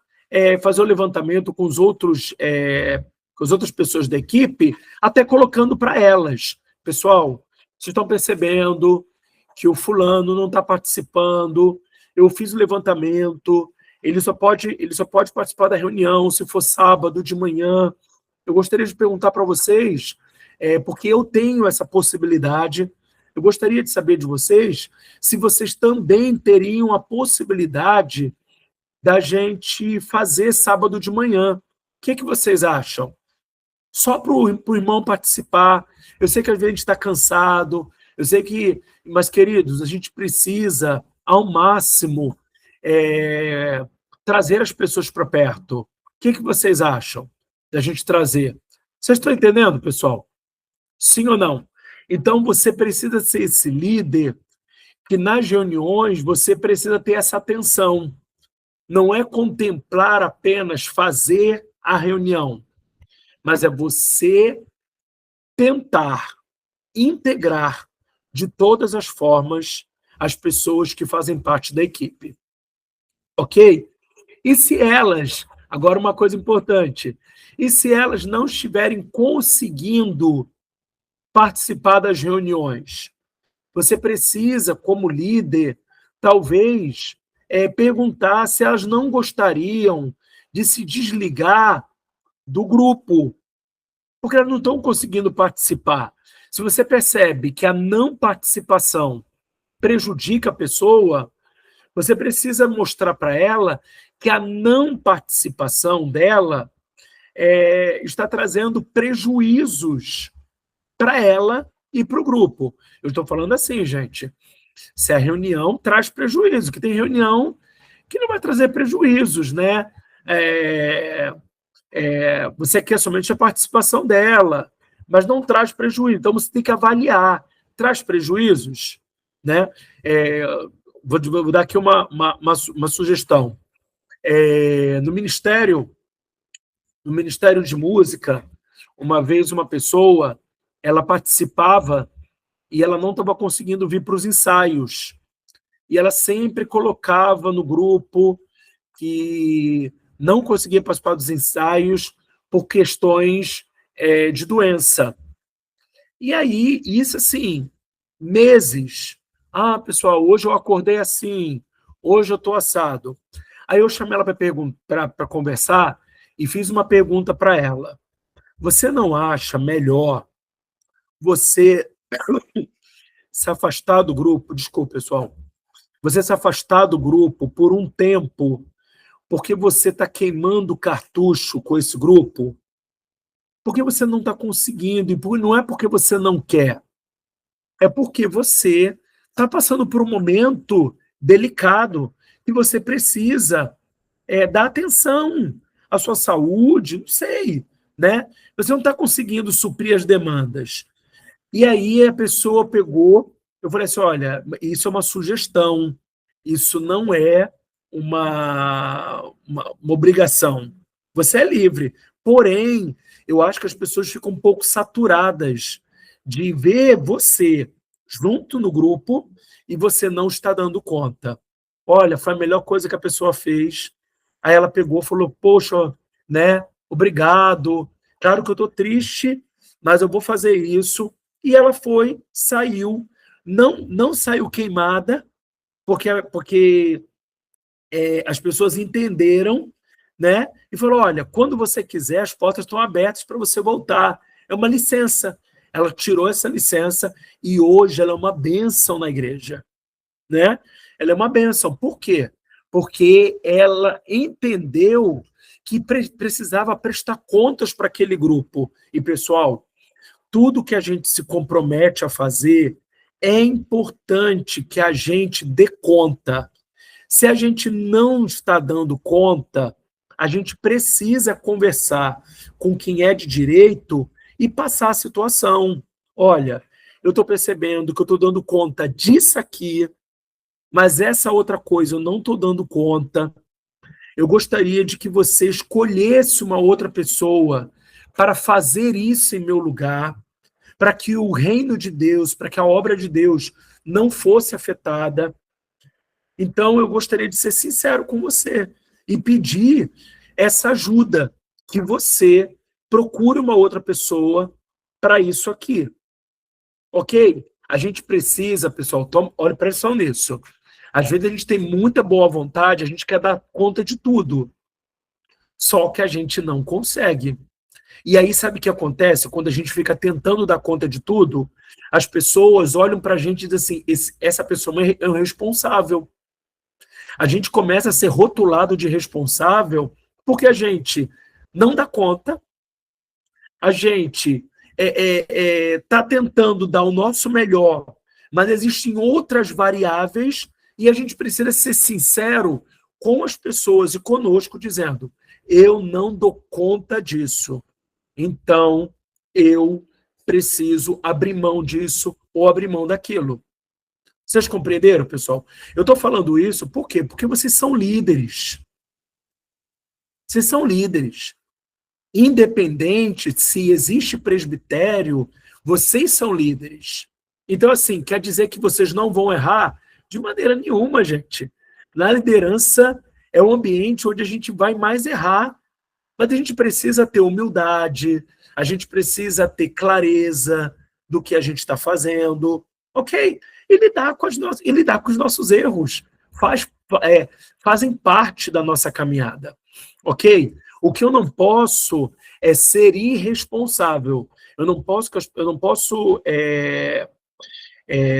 fazer o levantamento com com as outras pessoas da equipe, até colocando para elas. Pessoal, vocês estão percebendo que o fulano não está participando, eu fiz o levantamento, ele só pode participar da reunião se for sábado de manhã. Eu gostaria de perguntar para vocês, porque eu tenho essa possibilidade, eu gostaria de saber de vocês se vocês também teriam a possibilidade da gente fazer sábado de manhã. O que vocês acham? Só para o irmão participar. Eu sei que às vezes a gente está cansado, eu sei que, mas, queridos, a gente precisa, ao máximo, trazer as pessoas para perto. O que vocês acham da gente trazer? Vocês estão entendendo, pessoal? Sim ou não? Então, você precisa ser esse líder que, nas reuniões, você precisa ter essa atenção. Não é contemplar apenas fazer a reunião, mas é você tentar integrar de todas as formas as pessoas que fazem parte da equipe. Ok? E se elas, agora uma coisa importante, e se elas não estiverem conseguindo participar das reuniões? Você precisa, como líder, talvez perguntar se elas não gostariam de se desligar do grupo, porque elas não estão conseguindo participar. Se você percebe que a não participação prejudica a pessoa, você precisa mostrar para ela que a não participação dela está trazendo prejuízos para ela e para o grupo. Eu estou falando assim, gente, se a reunião traz prejuízo, que tem reunião que não vai trazer prejuízos, né? Você quer somente a participação dela, mas não traz prejuízo. Então, você tem que avaliar. Traz prejuízos? Né? Vou dar aqui uma sugestão. No Ministério de Música, uma vez uma pessoa, ela participava e ela não estava conseguindo vir para os ensaios. E ela sempre colocava no grupo que não conseguia participar dos ensaios por questões de doença. E aí, isso assim, meses. Ah, pessoal, hoje eu acordei assim, hoje eu estou assado. Aí eu chamei ela para conversar e fiz uma pergunta para ela. Você não acha melhor você se afastar do grupo? Desculpa, pessoal. Você se afastar do grupo por um tempo porque você está queimando cartucho com esse grupo? Porque você não está conseguindo, e não é porque você não quer, é porque você está passando por um momento delicado e você precisa dar atenção à sua saúde, não sei, né? Você não está conseguindo suprir as demandas. E aí a pessoa pegou, eu falei assim, olha, isso é uma sugestão, isso não é uma obrigação. Você é livre. Porém, eu acho que as pessoas ficam um pouco saturadas de ver você junto no grupo e você não está dando conta. Olha, foi a melhor coisa que a pessoa fez. Aí ela pegou e falou, poxa, né, obrigado. Claro que eu estou triste, mas eu vou fazer isso. E ela foi, saiu, não saiu queimada, porque as pessoas entenderam, né? E falou, olha, quando você quiser, as portas estão abertas para você voltar. É uma licença. Ela tirou essa licença e hoje ela é uma bênção na igreja, né? Ela é uma bênção. Por quê? Porque ela entendeu que precisava prestar contas para aquele grupo. E, pessoal, tudo que a gente se compromete a fazer, é importante que a gente dê conta. Se a gente não está dando conta, a gente precisa conversar com quem é de direito e passar a situação. Olha, eu estou percebendo que eu estou dando conta disso aqui, mas essa outra coisa eu não estou dando conta. Eu gostaria de que você escolhesse uma outra pessoa para fazer isso em meu lugar, para que o reino de Deus, para que a obra de Deus não fosse afetada. Então, eu gostaria de ser sincero com você e pedir essa ajuda, que você procure uma outra pessoa para isso aqui. Ok? A gente precisa, pessoal, olha, presta atenção nisso. Às vezes a gente tem muita boa vontade, a gente quer dar conta de tudo, só que a gente não consegue. E aí, sabe o que acontece? Quando a gente fica tentando dar conta de tudo, as pessoas olham para a gente e dizem assim, essa pessoa é um responsável. A gente começa a ser rotulado de responsável porque a gente não dá conta, a gente está tentando dar o nosso melhor, mas existem outras variáveis e a gente precisa ser sincero com as pessoas e conosco, dizendo, eu não dou conta disso. Então, eu preciso abrir mão disso ou abrir mão daquilo. Vocês compreenderam, pessoal? Eu estou falando isso por quê? Porque vocês são líderes. Vocês são líderes. Independente se existe presbitério, vocês são líderes. Então, assim, quer dizer que vocês não vão errar? De maneira nenhuma, gente. Na liderança é um ambiente onde a gente vai mais errar, mas a gente precisa ter humildade, a gente precisa ter clareza do que a gente está fazendo, ok? E lidar com os nossos erros. Fazem parte da nossa caminhada, ok? O que eu não posso é ser irresponsável. Eu não posso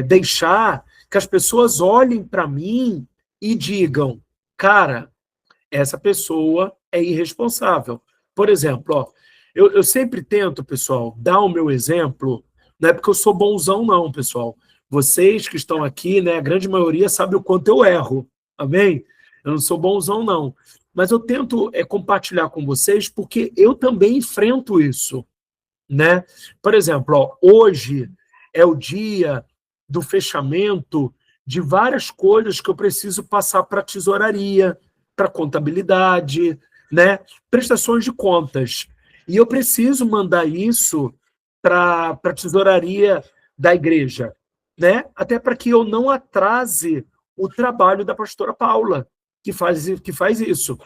deixar que as pessoas olhem para mim e digam, cara, essa pessoa é irresponsável. Por exemplo, ó, eu sempre tento, pessoal, dar o meu exemplo, não é porque eu sou bonzão, não, pessoal. Vocês que estão aqui, né, a grande maioria sabe o quanto eu erro, amém? Eu não sou bonzão, não. Mas eu tento compartilhar com vocês porque eu também enfrento isso, né? Por exemplo, ó, hoje é o dia do fechamento de várias coisas que eu preciso passar para a tesouraria, para a contabilidade, né? Prestações de contas. E eu preciso mandar isso para a tesouraria da igreja, né? Até para que eu não atrase o trabalho da pastora Paula, que faz isso.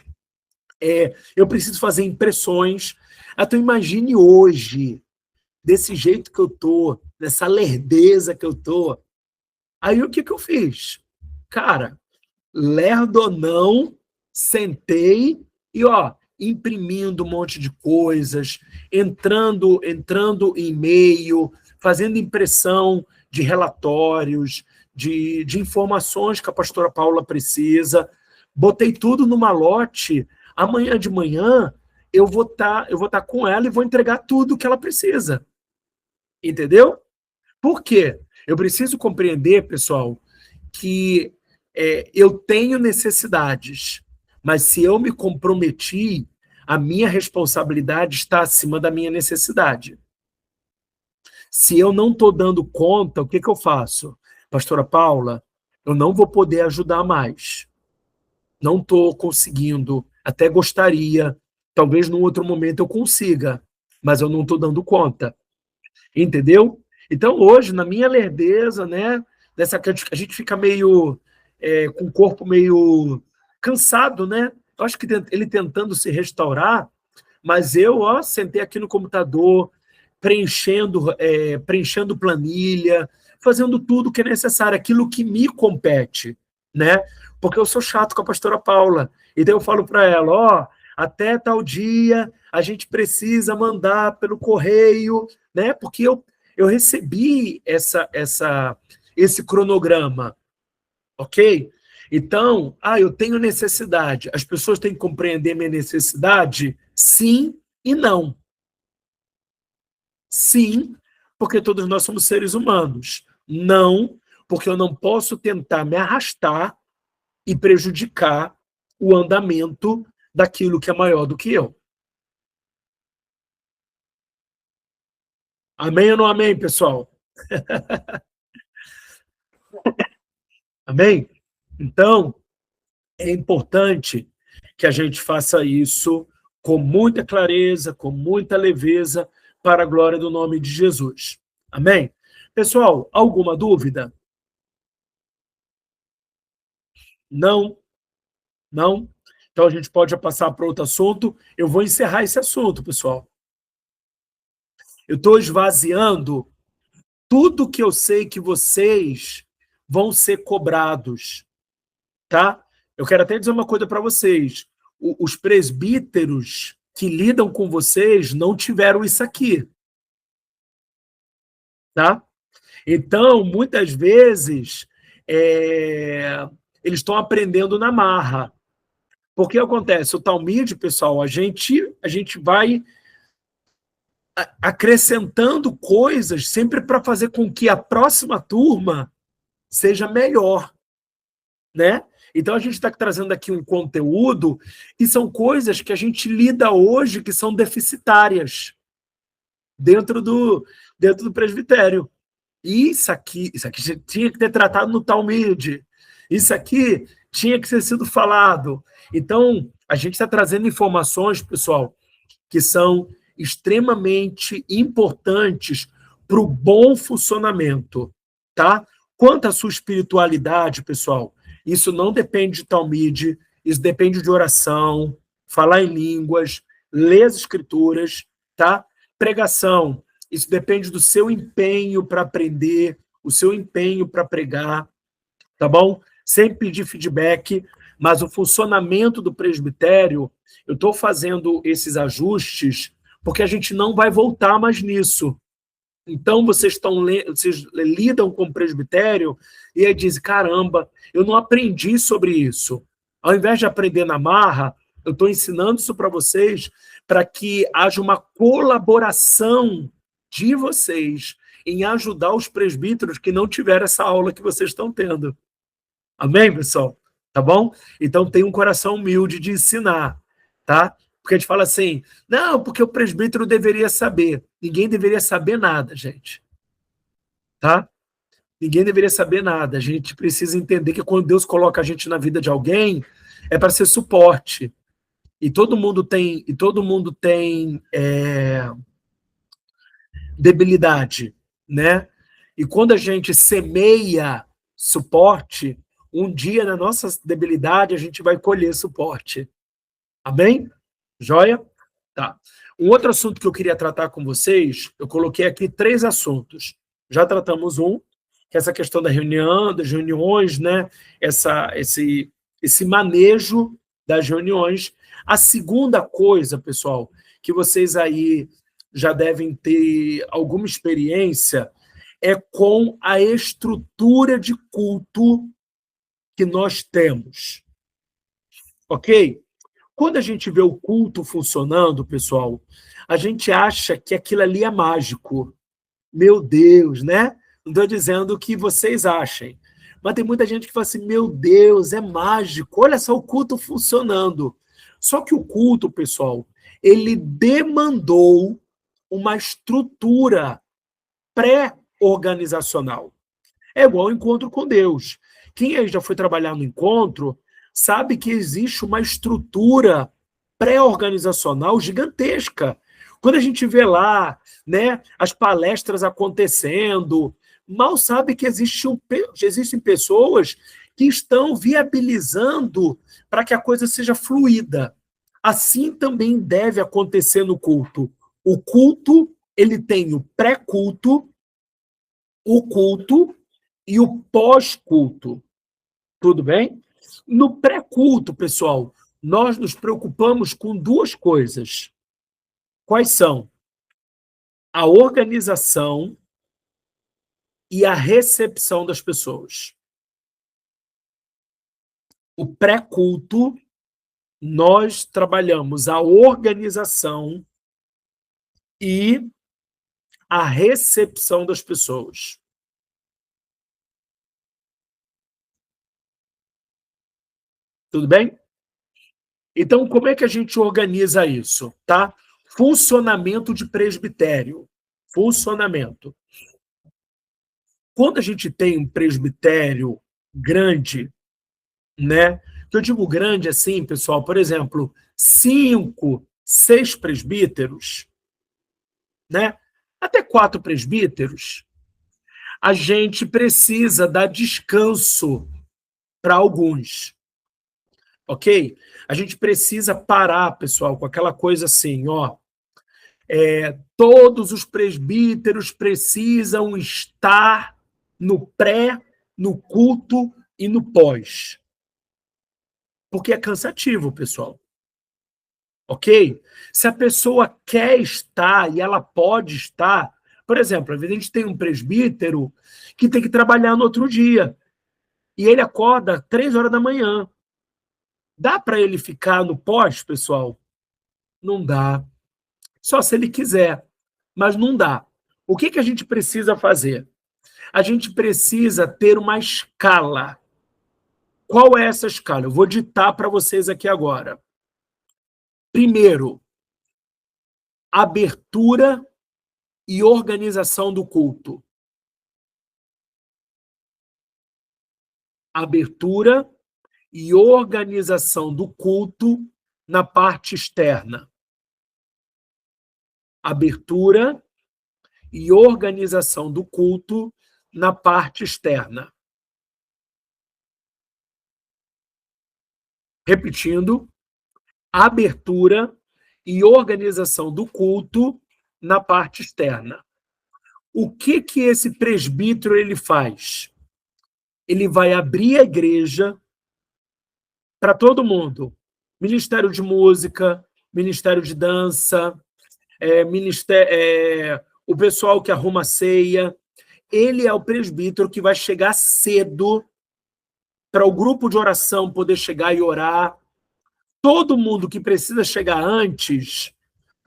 Eu preciso fazer impressões. Então, imagine hoje, desse jeito que eu tô, dessa lerdeza que eu tô. Aí, o que eu fiz? Cara, lerdo ou não, sentei e, ó, imprimindo um monte de coisas, entrando em e-mail, fazendo impressão de relatórios, de informações que a pastora Paula precisa. Botei tudo no malote. Amanhã de manhã eu vou tá com ela e vou entregar tudo que ela precisa. Entendeu? Por quê? Eu preciso compreender, pessoal, que eu tenho necessidades, mas se eu me comprometi, a minha responsabilidade está acima da minha necessidade. Se eu não estou dando conta, o que eu faço? Pastora Paula, eu não vou poder ajudar mais. Não estou conseguindo, até gostaria, talvez num outro momento eu consiga, mas eu não estou dando conta. Entendeu? Então, hoje, na minha lerdeza, né, a gente fica meio com o corpo meio cansado, né? Eu acho que ele tentando se restaurar, mas eu, ó, sentei aqui no computador, preenchendo planilha, fazendo tudo que é necessário, aquilo que me compete, né? Porque eu sou chato com a pastora Paula. Então eu falo para ela, ó, até tal dia a gente precisa mandar pelo correio, né? Porque eu recebi esse cronograma, ok? Então, eu tenho necessidade. As pessoas têm que compreender minha necessidade? Sim e não. Sim, porque todos nós somos seres humanos. Não, porque eu não posso tentar me arrastar e prejudicar o andamento daquilo que é maior do que eu. Amém ou não amém, pessoal? Amém? Então, é importante que a gente faça isso com muita clareza, com muita leveza, para a glória do nome de Jesus. Amém? Pessoal, alguma dúvida? Não? Não? Então a gente pode passar para outro assunto. Eu vou encerrar esse assunto, pessoal. Eu estou esvaziando tudo que eu sei que vocês vão ser cobrados, tá? Eu quero até dizer uma coisa para vocês. Os presbíteros que lidam com vocês não tiveram isso aqui, tá? Então, muitas vezes, eles estão aprendendo na marra. Porque acontece, o Talmide, pessoal, a gente vai acrescentando coisas sempre para fazer com que a próxima turma seja melhor, né? Então a gente está trazendo aqui um conteúdo que são coisas que a gente lida hoje que são deficitárias dentro do presbitério. E isso aqui tinha que ter tratado no Talmide. Isso aqui tinha que ter sido falado. Então, a gente está trazendo informações, pessoal, que são extremamente importantes para o bom funcionamento, tá? Quanto à sua espiritualidade, pessoal, isso não depende de Talmide, isso depende de oração, falar em línguas, ler as escrituras, tá? Pregação, isso depende do seu empenho para aprender, o seu empenho para pregar, tá bom? Sempre pedir feedback, mas o funcionamento do presbitério, eu estou fazendo esses ajustes porque a gente não vai voltar mais nisso. Então, vocês lidam com o presbitério e aí dizem, caramba, eu não aprendi sobre isso. Ao invés de aprender na marra, eu estou ensinando isso para vocês para que haja uma colaboração de vocês em ajudar os presbíteros que não tiveram essa aula que vocês estão tendo. Amém, pessoal? Tá bom? Então, tem um coração humilde de ensinar, tá? Porque a gente fala assim, não, porque o presbítero deveria saber. Ninguém deveria saber nada, gente. Tá? Ninguém deveria saber nada. A gente precisa entender que quando Deus coloca a gente na vida de alguém, é para ser suporte. E todo mundo tem debilidade, né? E quando a gente semeia suporte, um dia na nossa debilidade a gente vai colher suporte. Amém? Joia? Tá. Um outro assunto que eu queria tratar com vocês, eu coloquei aqui 3 assuntos. Já tratamos um, que é essa questão da reunião, das reuniões, né? Esse manejo das reuniões. A segunda coisa, pessoal, que vocês aí já devem ter alguma experiência, é com a estrutura de culto que nós temos. Ok? Quando a gente vê o culto funcionando, pessoal, a gente acha que aquilo ali é mágico. Meu Deus, né? Não estou dizendo que vocês achem. Mas tem muita gente que fala assim, meu Deus, é mágico. Olha só o culto funcionando. Só que o culto, pessoal, ele demandou uma estrutura pré-organizacional. É igual ao encontro com Deus. Quem aí já foi trabalhar no encontro sabe que existe uma estrutura pré-organizacional gigantesca. Quando a gente vê lá, né, as palestras acontecendo, mal sabe que existem pessoas que estão viabilizando para que a coisa seja fluida. Assim também deve acontecer no culto. O culto, ele tem o pré-culto, o culto e o pós-culto. Tudo bem? No pré-culto, pessoal, nós nos preocupamos com 2 coisas. Quais são? A organização e a recepção das pessoas. O pré-culto, nós trabalhamos a organização e a recepção das pessoas. Tudo bem? Então, como é que a gente organiza isso, tá? Funcionamento de presbitério. Funcionamento. quando a gente tem um presbitério grande, né? Eu digo grande assim, pessoal, por exemplo, 5, 6 presbíteros, né? Até 4 presbíteros, a gente precisa dar descanso para alguns, ok? A gente precisa parar, pessoal, com aquela coisa assim, ó. Todos os presbíteros precisam estar no pré, no culto e no pós. Porque é cansativo, pessoal. Ok? Se a pessoa quer estar e ela pode estar, por exemplo, às vezes a gente tem um presbítero que tem que trabalhar no outro dia e ele acorda 3 horas da manhã. Dá para ele ficar no pós, pessoal? Não dá. Só se ele quiser, mas não dá. O que, que a gente precisa fazer? A gente precisa ter uma escala. Qual é essa escala? Eu vou ditar para vocês aqui agora. Primeiro, abertura e organização do culto. Abertura e organização do culto na parte externa. Abertura e organização do culto na parte externa. Repetindo, abertura e organização do culto na parte externa. O que que esse presbítero ele faz? Ele vai abrir a igreja para todo mundo. Ministério de música, ministério de dança, o pessoal que arruma ceia. Ele é o presbítero que vai chegar cedo para o grupo de oração poder chegar e orar. Todo mundo que precisa chegar antes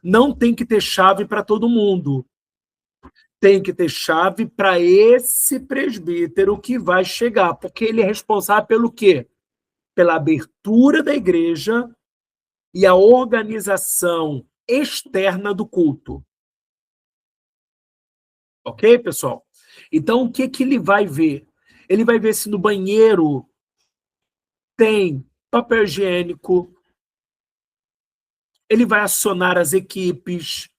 não tem que ter chave para todo mundo. Tem que ter chave para esse presbítero que vai chegar, porque ele é responsável pelo quê? Pela abertura da igreja e a organização externa do culto. Ok, pessoal? Então, o que que ele vai ver? Ele vai ver se no banheiro tem papel higiênico, ele vai acionar as equipes,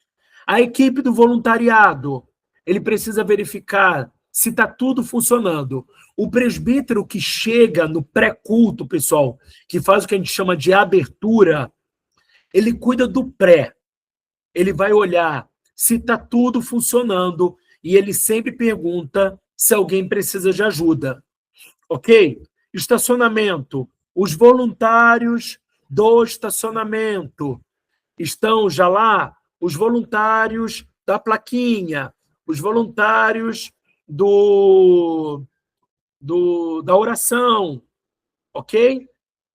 a equipe do voluntariado, ele precisa verificar se está tudo funcionando. O presbítero que chega no pré-culto, pessoal, que faz o que a gente chama de abertura, ele cuida do pré. Ele vai olhar se está tudo funcionando e ele sempre pergunta se alguém precisa de ajuda. Ok? Estacionamento. Os voluntários do estacionamento estão já lá? Os voluntários da plaquinha, os voluntários da oração, ok?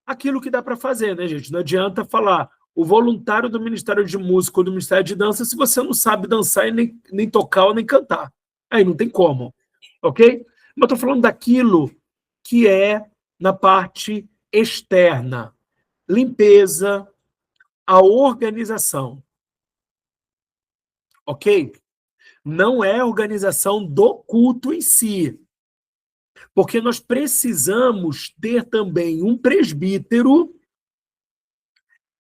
Aquilo que dá para fazer, né, gente? Não adianta falar o voluntário do Ministério de Música ou do Ministério de Dança se você não sabe dançar e nem tocar ou nem cantar. Aí não tem como, ok? Mas eu estou falando daquilo que é na parte externa. Limpeza, a organização. Ok? Não é a organização do culto em si. Porque nós precisamos ter também um presbítero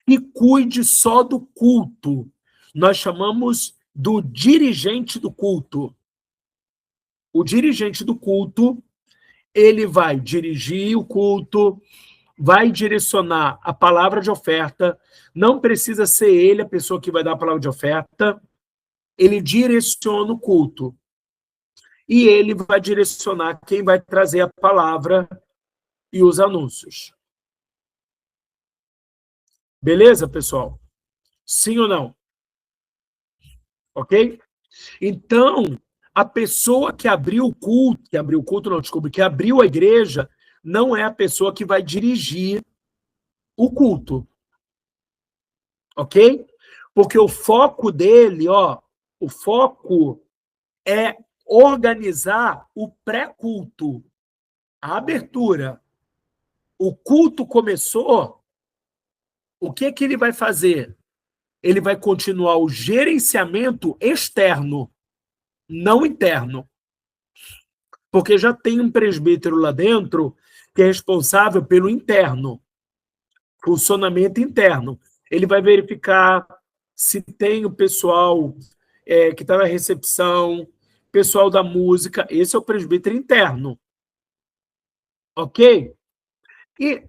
que cuide só do culto. Nós chamamos do dirigente do culto. O dirigente do culto, ele vai dirigir o culto, vai direcionar a palavra de oferta, não precisa ser ele a pessoa que vai dar a palavra de oferta, ele direciona o culto. E ele vai direcionar quem vai trazer a palavra e os anúncios. Beleza, pessoal? Sim ou não? Ok? Então, a pessoa que abriu o culto, que abriu a igreja, não é a pessoa que vai dirigir o culto. Ok? Porque o foco dele, ó, o foco é organizar o pré-culto, a abertura. O culto começou, o que que ele vai fazer? Ele vai continuar o gerenciamento externo, não interno. Porque já tem um presbítero lá dentro que é responsável pelo interno, funcionamento interno. Ele vai verificar se tem o pessoal que está na recepção, pessoal da música. Esse é o presbítero interno. Ok? E,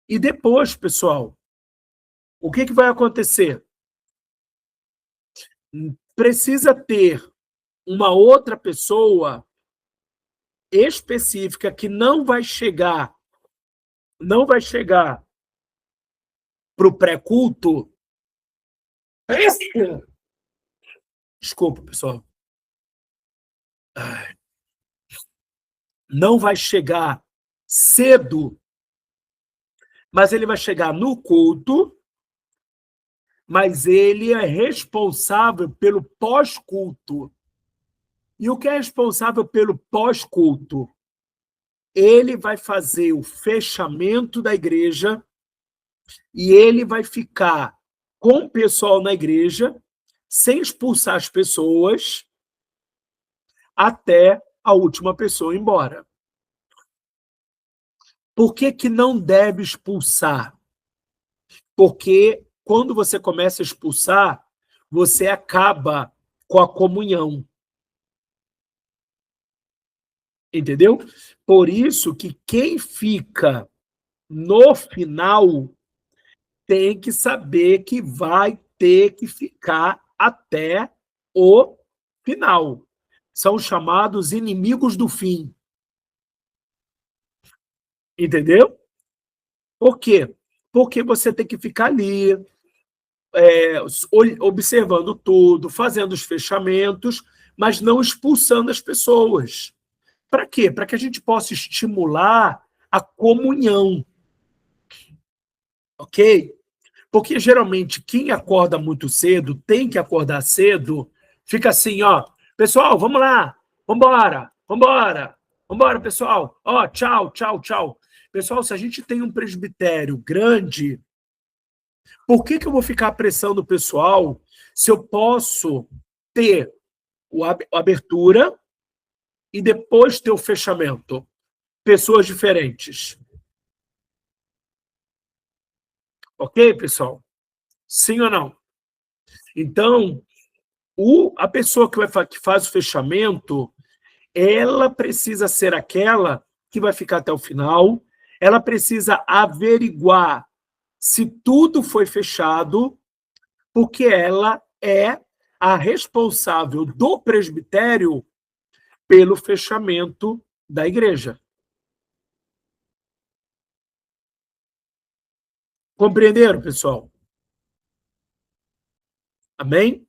e depois, pessoal, o que vai acontecer? Precisa ter uma outra pessoa específica que não vai chegar para o pré-culto. Desculpa, pessoal. Não vai chegar cedo, mas ele vai chegar no culto, mas ele é responsável pelo pós-culto. E o que é responsável pelo pós-culto? Ele vai fazer o fechamento da igreja e ele vai ficar com o pessoal na igreja, sem expulsar as pessoas, até a última pessoa ir embora. Por que não deve expulsar? Porque quando você começa a expulsar, você acaba com a comunhão. Entendeu? Por isso que quem fica no final tem que saber que vai ter que ficar até o final. São chamados inimigos do fim. Entendeu? Por quê? Porque você tem que ficar ali, observando tudo, fazendo os fechamentos, mas não expulsando as pessoas. Para quê? Para que a gente possa estimular a comunhão. Ok? Porque geralmente quem acorda muito cedo, tem que acordar cedo, fica assim, ó, pessoal, vamos lá, vambora, vambora, vambora, pessoal, ó, tchau, tchau, tchau. Pessoal, se a gente tem um presbitério grande, por que eu vou ficar apressando o pessoal se eu posso ter a abertura e depois ter o fechamento? Pessoas diferentes. Ok, pessoal? Sim ou não? Então, a pessoa que faz o fechamento, ela precisa ser aquela que vai ficar até o final, ela precisa averiguar se tudo foi fechado, porque ela é a responsável do presbitério pelo fechamento da igreja. Compreenderam, pessoal? Amém?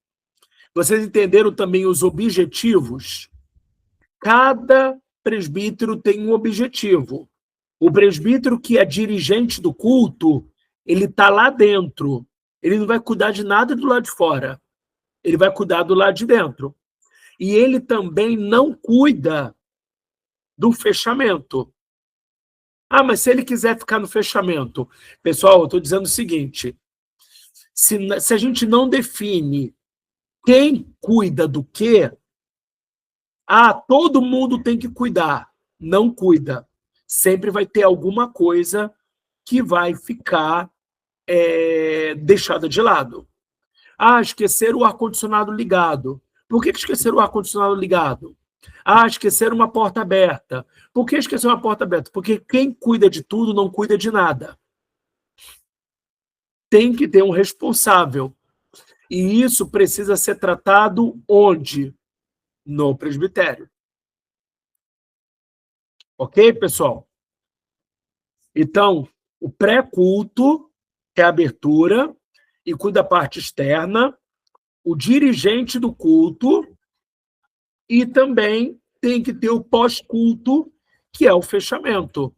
Vocês entenderam também os objetivos? Cada presbítero tem um objetivo. O presbítero que é dirigente do culto, ele está lá dentro. Ele não vai cuidar de nada do lado de fora. Ele vai cuidar do lado de dentro. E ele também não cuida do fechamento. Ah, mas se ele quiser ficar no fechamento... Pessoal, eu estou dizendo o seguinte, se a gente não define quem cuida do quê, todo mundo tem que cuidar. Não cuida. Sempre vai ter alguma coisa que vai ficar deixada de lado. Esqueceram o ar-condicionado ligado. Por que esqueceram o ar-condicionado ligado? Esqueceram uma porta aberta. Por que esqueceram uma porta aberta? Porque quem cuida de tudo não cuida de nada. Tem que ter um responsável. E isso precisa ser tratado onde? No presbitério. Ok, pessoal? Então, o pré-culto é a abertura e cuida da parte externa, o dirigente do culto, e também tem que ter o pós-culto, que é o fechamento,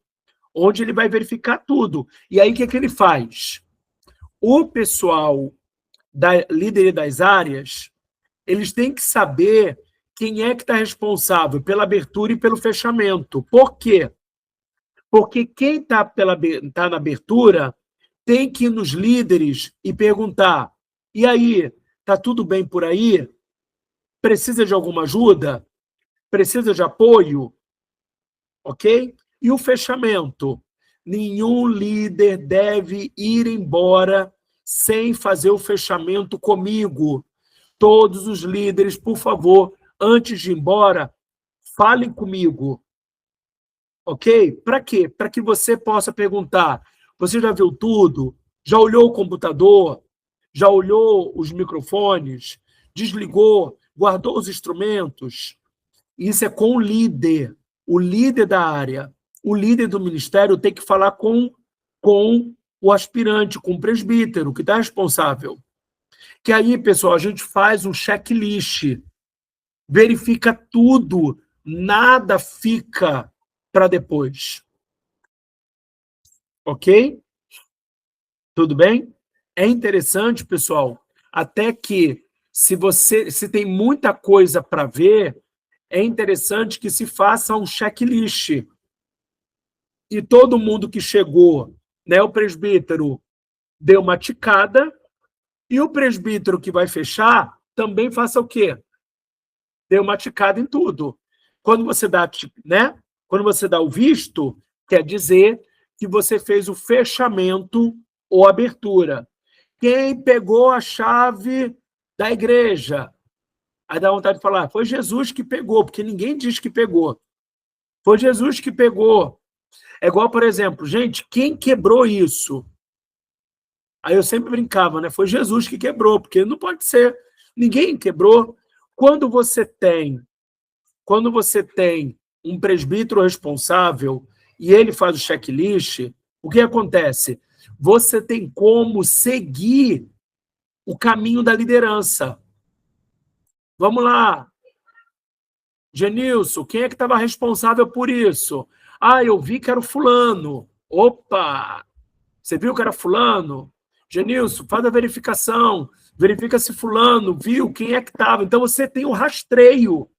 onde ele vai verificar tudo. E aí, o que ele faz? O pessoal da líder das áreas, eles têm que saber quem é que está responsável pela abertura e pelo fechamento. Por quê? Porque quem está na abertura tem que ir nos líderes e perguntar: e aí, está tudo bem por aí? Precisa de alguma ajuda? Precisa de apoio? Ok? E o fechamento? Nenhum líder deve ir embora sem fazer o fechamento comigo. Todos os líderes, por favor, antes de ir embora, falem comigo. Ok? Para quê? Para que você possa perguntar: você já viu tudo? Já olhou o computador? Já olhou os microfones? Desligou? Guardou os instrumentos? Isso é com o líder da área. O líder do ministério tem que falar com o aspirante, com o presbítero, que está responsável. Que aí, pessoal, a gente faz um checklist, verifica tudo, nada fica para depois. Ok? Tudo bem? É interessante, pessoal, até que se tem muita coisa para ver, é interessante que se faça um checklist. E todo mundo que chegou, né, o presbítero deu uma ticada, e o presbítero que vai fechar também faça o quê? Deu uma ticada em tudo. Quando você dá, né? Quando você dá o visto, quer dizer que você fez o fechamento ou abertura. Quem pegou a chave da igreja? Aí dá vontade de falar, foi Jesus que pegou, porque ninguém diz que pegou. Foi Jesus que pegou. É igual, por exemplo, gente, quem quebrou isso? Aí eu sempre brincava, né? Foi Jesus que quebrou, porque não pode ser. Ninguém quebrou. Quando você tem um presbítero responsável e ele faz o checklist, o que acontece? Você tem como seguir o caminho da liderança. Vamos lá. Genilson, quem é que estava responsável por isso? Ah, eu vi que era o fulano. Opa! Você viu que era fulano? Genilson, faz a verificação. Verifica se fulano viu quem é que estava. Então, você tem um rastreio.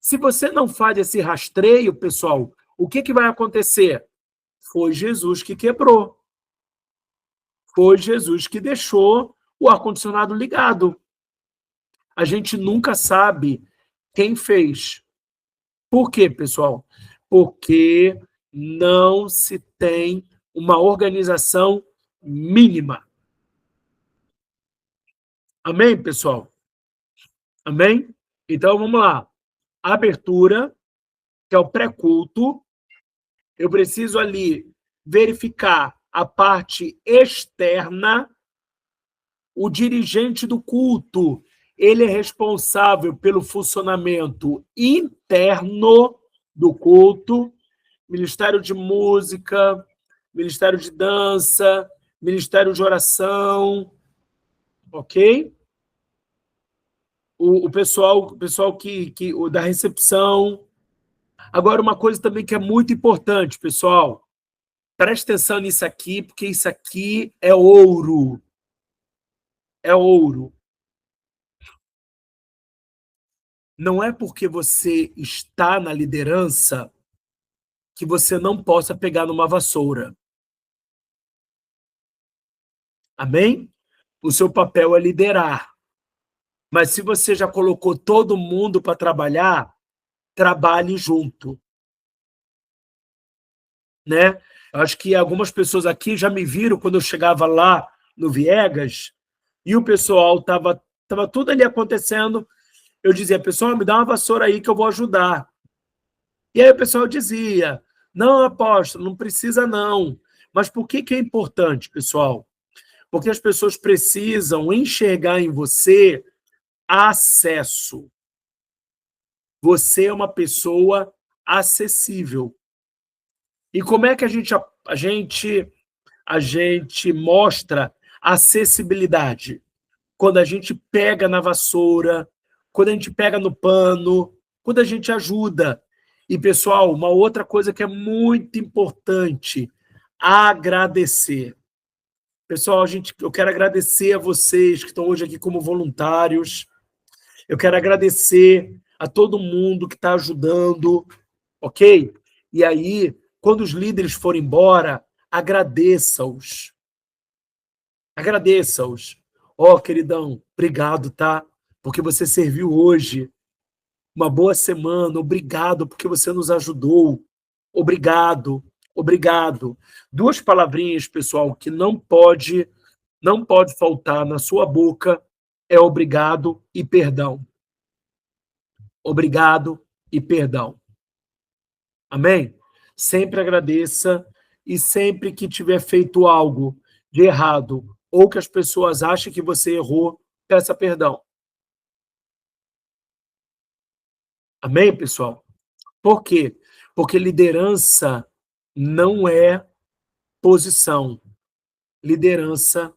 Se você não faz esse rastreio, pessoal, o que vai acontecer? Foi Jesus que quebrou. Foi Jesus que deixou o ar-condicionado ligado. A gente nunca sabe quem fez. Por quê, pessoal? Porque não se tem uma organização mínima. Amém, pessoal? Amém? Então, vamos lá. Abertura, que é o pré-culto. Eu preciso ali verificar a parte externa. O dirigente do culto, ele é responsável pelo funcionamento interno do culto, Ministério de Música, Ministério de Dança, Ministério de Oração, ok? O pessoal o da recepção. Agora, uma coisa também que é muito importante, pessoal, preste atenção nisso aqui, porque isso aqui é ouro. É ouro. Não é porque você está na liderança que você não possa pegar numa vassoura. Amém? O seu papel é liderar. Mas se você já colocou todo mundo para trabalhar, trabalhe junto. Né? Eu acho que algumas pessoas aqui já me viram quando eu chegava lá no Viegas e o pessoal estava tudo ali acontecendo. Eu dizia, pessoal, me dá uma vassoura aí que eu vou ajudar. E aí o pessoal dizia, não, apóstolo, não precisa não. Mas por que é importante, pessoal? Porque as pessoas precisam enxergar em você acesso. Você é uma pessoa acessível. E como é que a gente mostra acessibilidade? Quando a gente pega na vassoura, quando a gente pega no pano, quando a gente ajuda. E, pessoal, uma outra coisa que é muito importante, agradecer. Pessoal, eu quero agradecer a vocês que estão hoje aqui como voluntários. Eu quero agradecer a todo mundo que está ajudando, ok? E aí, quando os líderes forem embora, agradeça-os. Agradeça-os. Ó, queridão, obrigado, tá? porque você serviu hoje. Uma boa semana, obrigado porque você nos ajudou. Obrigado, obrigado. Duas palavrinhas, pessoal, que não pode faltar na sua boca é obrigado e perdão. Obrigado e perdão. Amém? Sempre agradeça e sempre que tiver feito algo de errado ou que as pessoas achem que você errou, peça perdão. Amém, pessoal? Por quê? Porque liderança não é posição. Liderança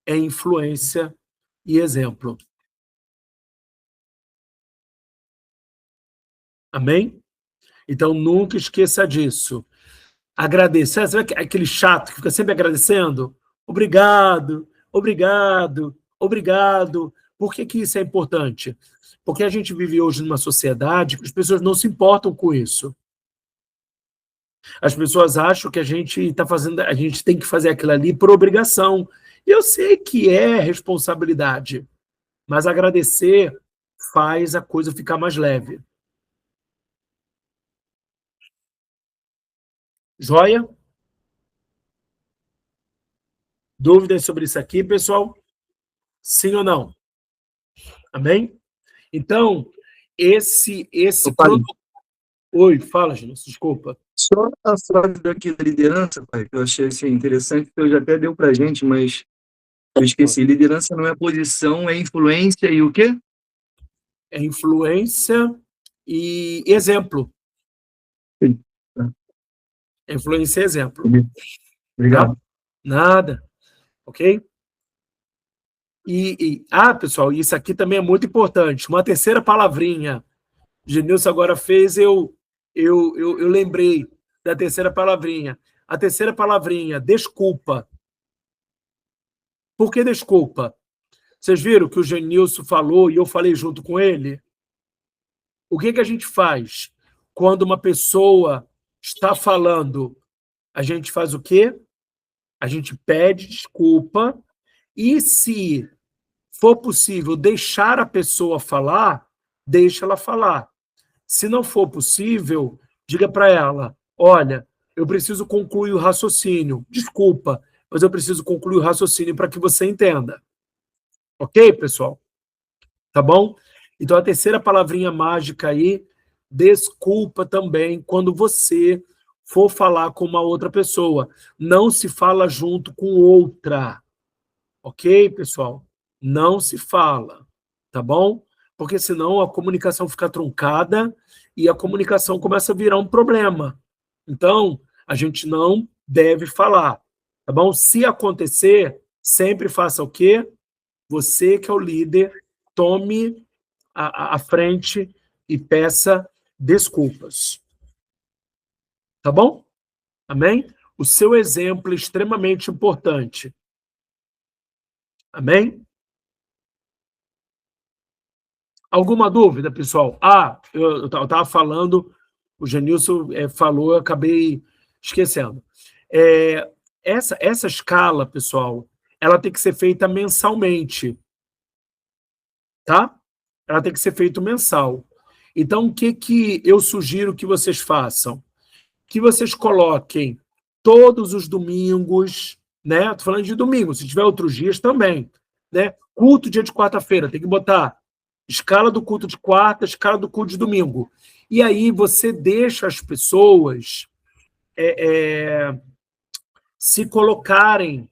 é influência e exemplo. Amém? Então, nunca esqueça disso. Agradecer. Sabe aquele chato que fica sempre agradecendo? Obrigado, obrigado, obrigado. Por que que isso é importante? Porque a gente vive hoje numa sociedade que as pessoas não se importam com isso. As pessoas acham que a gente está fazendo, a gente tem que fazer aquilo ali por obrigação. E eu sei que é responsabilidade, mas agradecer faz a coisa ficar mais leve. Joia? Dúvidas sobre isso aqui, pessoal? Sim ou não? Amém? Então, esse Pai, Oi, fala, Gilson, desculpa. só a frase daqui da liderança, pai, que eu achei assim, interessante, que eu já até deu pra gente, mas eu esqueci. Liderança não é posição, é influência e o quê? É influência e exemplo. Sim. Tá. Influência e exemplo. Obrigado. Tá? Nada. Ok? Pessoal, isso aqui também é muito importante. Uma terceira palavrinha. O Genilson agora fez, eu lembrei da terceira palavrinha. A terceira palavrinha, desculpa. Por que desculpa? Vocês viram que o Genilson falou e eu falei junto com ele? O que a gente faz quando uma pessoa está falando? A gente faz o quê? A gente pede desculpa e, se for possível deixar a pessoa falar, deixa ela falar. Se não for possível, diga para ela: olha, eu preciso concluir o raciocínio. Desculpa, mas eu preciso concluir o raciocínio para que você entenda. Ok, pessoal? Tá bom? Então, a terceira palavrinha mágica aí, desculpa também quando você for falar com uma outra pessoa. Não se fala junto com outra. Ok, pessoal? Não se fala. Tá bom? Porque senão a comunicação fica truncada e a comunicação começa a virar um problema. Então, a gente não deve falar. Tá bom? Se acontecer, sempre faça o quê? Você que é o líder, tome a frente e peça desculpas. Tá bom? Amém? O seu exemplo é extremamente importante. Amém? Alguma dúvida, pessoal? Eu estava falando, o Genilson falou, eu acabei esquecendo. Essa escala, pessoal, ela tem que ser feita mensalmente. Tá? Ela tem que ser feita mensal. Então, o que eu sugiro que vocês façam? Que vocês coloquem todos os domingos, né? Estou falando de domingo, se tiver outros dias também, né? Culto dia de quarta-feira, tem que botar escala do culto de quarta, escala do culto de domingo. E aí você deixa as pessoas se colocarem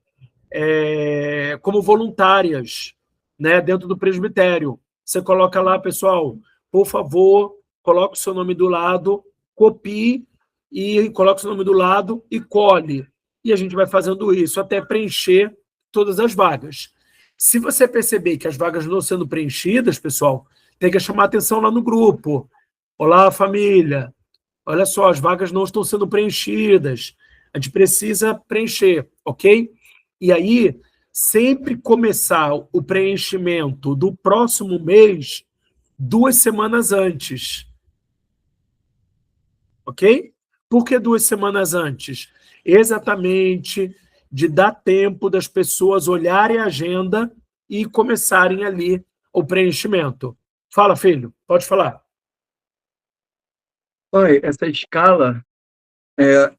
como voluntárias, né, dentro do presbitério. Você coloca lá, pessoal, por favor, coloque o seu nome do lado, copie e coloque o seu nome do lado e cole. E a gente vai fazendo isso até preencher todas as vagas. Se você perceber que as vagas não sendo preenchidas, pessoal, tem que chamar atenção lá no grupo. Olá, família. Olha só, as vagas não estão sendo preenchidas. A gente precisa preencher, ok? E aí, sempre começar o preenchimento do próximo mês 2 semanas antes. Ok? Por que 2 semanas antes? Exatamente de dar tempo das pessoas olharem a agenda e começarem ali o preenchimento. Fala, filho, pode falar. Pai, essa escala,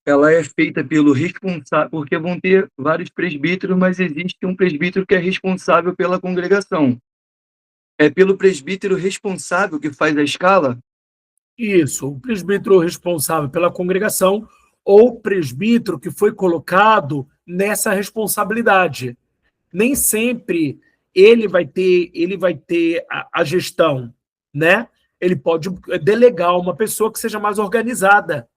ela é feita pelo responsável, porque vão ter vários presbíteros, mas existe um presbítero que é responsável pela congregação. É pelo presbítero responsável que faz a escala? Isso, o presbítero responsável pela congregação ou presbítero que foi colocado nessa responsabilidade. Nem sempre ele vai ter a gestão, né? Ele pode delegar uma pessoa que seja mais organizada,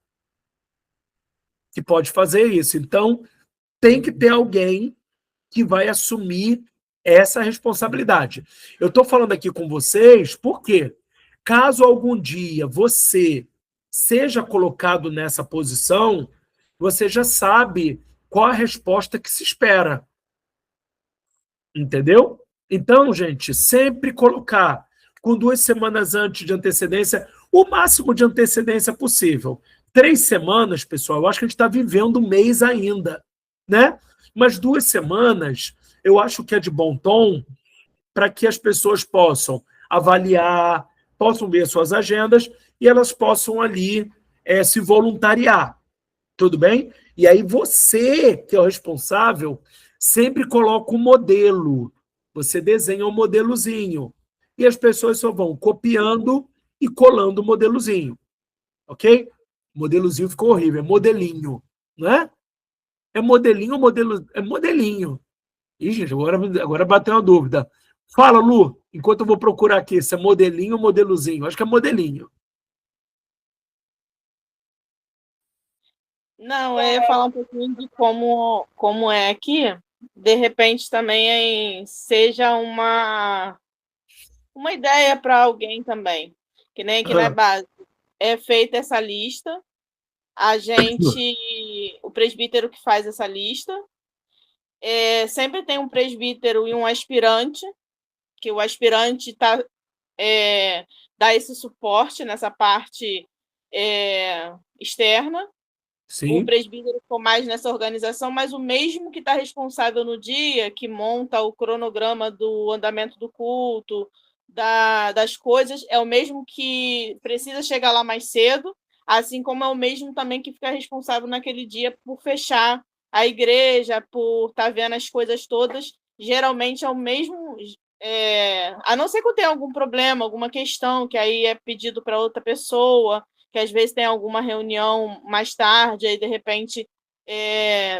que pode fazer isso. Então, tem que ter alguém que vai assumir essa responsabilidade. Eu estou falando aqui com vocês porque, caso algum dia você seja colocado nessa posição, você já sabe qual a resposta que se espera. Entendeu? Então, gente, sempre colocar com 2 semanas antes de antecedência, o máximo de antecedência possível. 3 semanas, pessoal, eu acho que a gente está vivendo um mês ainda, né? Mas 2 semanas, eu acho que é de bom tom para que as pessoas possam avaliar, possam ver suas agendas e elas possam ali se voluntariar. Tudo bem? E aí você, que é o responsável, sempre coloca um modelo. Você desenha um modelozinho. E as pessoas só vão copiando e colando o modelozinho. Ok? Modelozinho ficou horrível. É modelinho. Não é? É modelinho ou modelo? É modelinho. Ih, gente, agora bateu uma dúvida. Fala, Lu, enquanto eu vou procurar aqui se é modelinho ou modelozinho. Acho que é modelinho. Não, eu ia falar um pouquinho de como é aqui. De repente também seja uma ideia para alguém também. Que nem aqui na base. É feita essa lista. O presbítero que faz essa lista. Sempre tem um presbítero e um aspirante, que o aspirante dá esse suporte nessa parte externa. Sim. O presbítero ficou mais nessa organização, mas o mesmo que está responsável no dia, que monta o cronograma do andamento do culto, das coisas, é o mesmo que precisa chegar lá mais cedo, assim como é o mesmo também que fica responsável naquele dia por fechar a igreja, por estar vendo as coisas todas. Geralmente é o mesmo, a não ser que tenha algum problema, alguma questão, que aí é pedido para outra pessoa, que às vezes tem alguma reunião mais tarde, aí de repente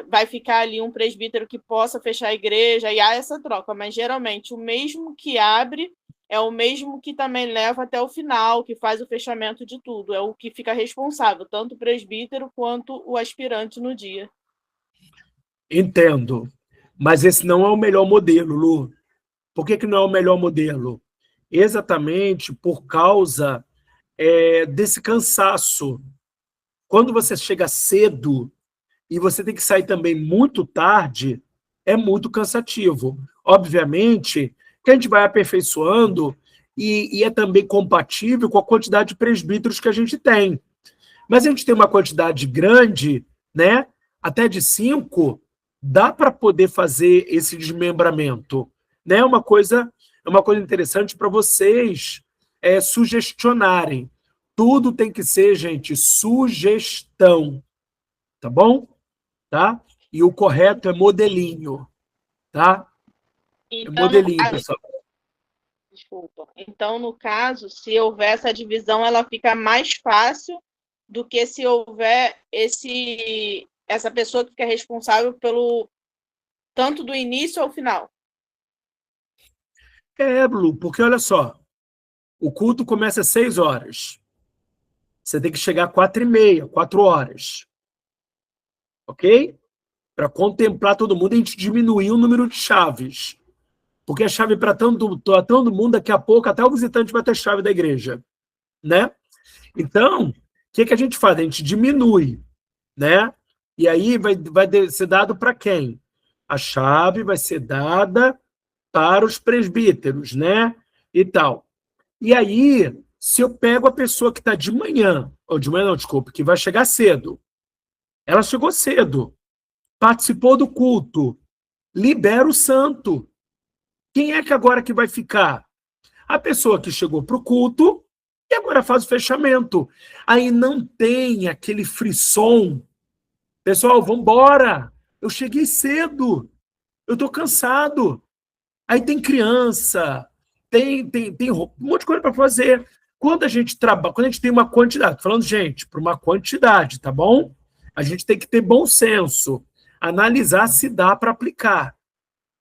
vai ficar ali um presbítero que possa fechar a igreja, e há essa troca, mas geralmente o mesmo que abre é o mesmo que também leva até o final, que faz o fechamento de tudo, é o que fica responsável, tanto o presbítero quanto o aspirante no dia. Entendo, mas esse não é o melhor modelo, Lu. Por que não é o melhor modelo? Exatamente por causa desse cansaço. Quando você chega cedo e você tem que sair também muito tarde, é muito cansativo. Obviamente que a gente vai aperfeiçoando e é também compatível com a quantidade de presbíteros que a gente tem. Mas a gente tem uma quantidade grande, né? Até de 5, dá para poder fazer esse desmembramento. Né? É uma coisa interessante para vocês sugestionarem. Tudo tem que ser, gente, sugestão. Tá bom? Tá? E o correto é modelinho. Tá? É Então, modelinho, pessoal. Desculpa. Então, no caso, se houver essa divisão, ela fica mais fácil do que se houver essa pessoa que fica responsável pelo tanto do início ao final. Lu, porque olha só, o culto começa às 6 horas. Você tem que chegar às 4h30, 4 horas. Ok? Para contemplar todo mundo, a gente diminuir o número de chaves. Porque a chave para todo mundo, daqui a pouco, até o visitante vai ter chave da igreja. Né? Então, o que a gente faz? A gente diminui. Né? E aí vai ser dado para quem? A chave vai ser dada para os presbíteros, né? E tal. E aí, se eu pego a pessoa que está de manhã, ou de manhã não, desculpa, que vai chegar cedo, ela chegou cedo, participou do culto, libera o santo. Quem é que agora que vai ficar? A pessoa que chegou para o culto e agora faz o fechamento. Aí não tem aquele frisson. Pessoal, vamos embora. Eu cheguei cedo. Eu estou cansado. Aí tem criança, tem um monte de coisa para fazer. Quando a gente trabalha, quando a gente tem uma quantidade, falando, gente, para uma quantidade, tá bom? A gente tem que ter bom senso, analisar se dá para aplicar.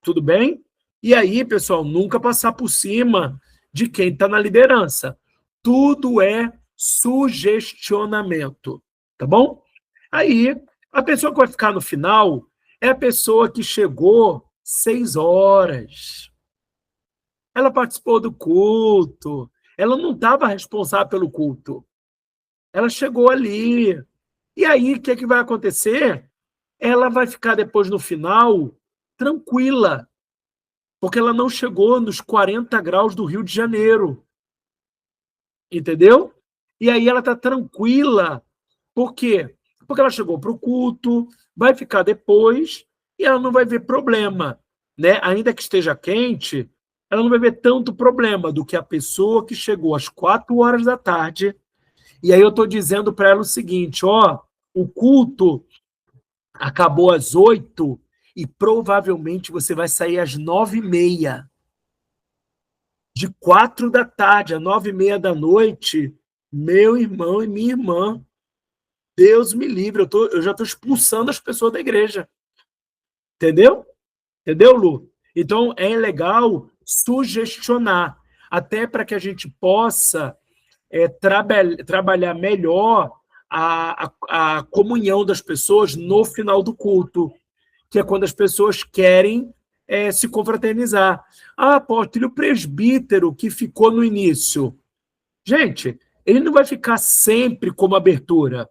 Tudo bem? E aí, pessoal, nunca passar por cima de quem está na liderança. Tudo é sugestionamento, tá bom? Aí, a pessoa que vai ficar no final é a pessoa que chegou 6 horas. Ela participou do culto. Ela não estava responsável pelo culto. Ela chegou ali. E aí, o que é que vai acontecer? Ela vai ficar depois, no final, tranquila, porque ela não chegou nos 40 graus do Rio de Janeiro. Entendeu? E aí ela está tranquila. Por quê? Porque ela chegou para o culto, vai ficar depois e ela não vai ver problema. Né? Ainda que esteja quente, ela não vai ver tanto problema do que a pessoa que chegou às 4 horas da tarde. E aí eu estou dizendo para ela o seguinte, ó, o culto acabou às 8 e provavelmente você vai sair às 9h30. De 4 da tarde a 9h30 da noite, meu irmão e minha irmã, Deus me livre, eu já estou expulsando as pessoas da igreja. Entendeu? Entendeu, Lu? Então, é legal sugestionar, até para que a gente possa trabalhar melhor a comunhão das pessoas no final do culto, que é quando as pessoas querem se confraternizar. Ah, apóstolo, o presbítero que ficou no início. Gente, ele não vai ficar sempre como abertura.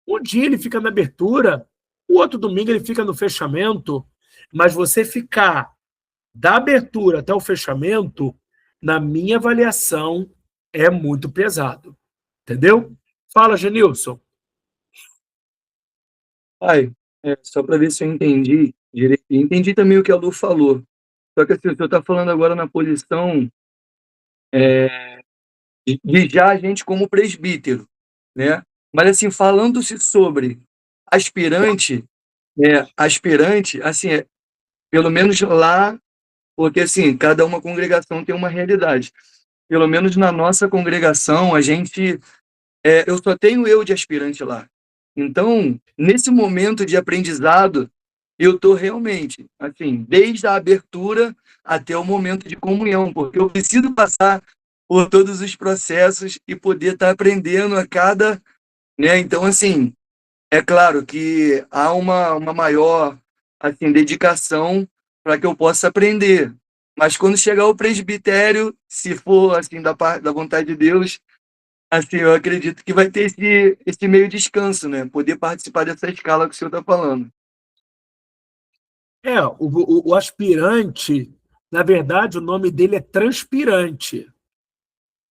Um dia ele fica na abertura, o outro domingo ele fica no fechamento, mas você ficar da abertura até o fechamento, na minha avaliação, é muito pesado. Entendeu? Fala, Genilson. Pai, só para ver se eu entendi direito. Entendi também o que a Lu falou. Só que assim, o senhor está falando agora na posição de já a gente como presbítero, né? Mas assim, falando-se sobre aspirante, assim, pelo menos lá, porque assim, cada uma congregação tem uma realidade. Pelo menos na nossa congregação, a gente, eu só tenho eu de aspirante lá. Então, nesse momento de aprendizado, eu estou realmente, assim, desde a abertura até o momento de comunhão, porque eu preciso passar por todos os processos e poder estar aprendendo a cada, né? Então, assim, é claro que há uma maior, assim, dedicação para que eu possa aprender. Mas quando chegar o presbitério, se for, assim, da vontade de Deus, assim, eu acredito que vai ter esse meio descanso, né? Poder participar dessa escala que o senhor está falando. O aspirante, na verdade, o nome dele é transpirante.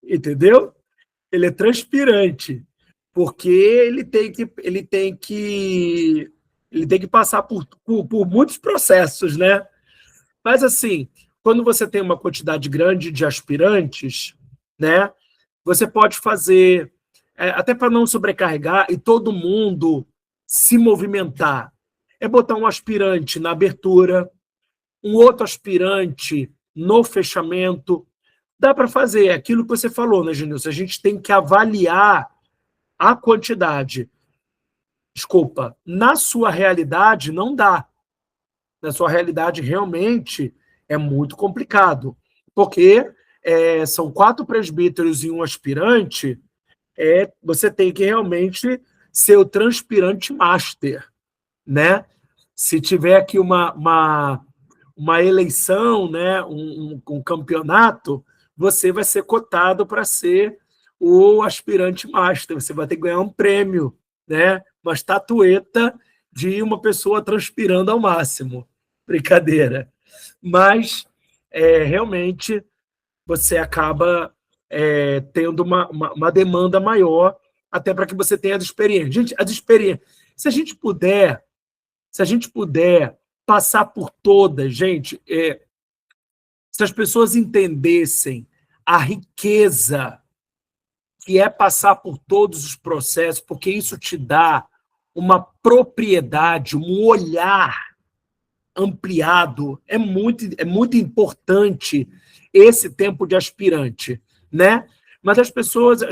Entendeu? Ele é transpirante, porque ele tem que passar por muitos processos, né? Mas assim, quando você tem uma quantidade grande de aspirantes, né? Você pode fazer, até para não sobrecarregar e todo mundo se movimentar, é botar um aspirante na abertura, um outro aspirante no fechamento. Dá para fazer aquilo que você falou, né, Genilson? A gente tem que avaliar a quantidade. Desculpa, na sua realidade não dá. Na sua realidade realmente é muito complicado, porque são 4 presbíteros e um aspirante, você tem que realmente ser o transpirante master, né? Se tiver aqui uma eleição, né, um campeonato, você vai ser cotado para ser o aspirante master. Você vai ter que ganhar um prêmio, né, uma estatueta de uma pessoa transpirando ao máximo. Brincadeira. Mas, realmente, você acaba tendo uma demanda maior, até para que você tenha as experiências. Gente, as experiências. Se a gente puder passar por todas, gente, se as pessoas entendessem a riqueza que é passar por todos os processos, porque isso te dá uma propriedade, um olhar ampliado. É muito importante esse tempo de aspirante, né? Mas as pessoas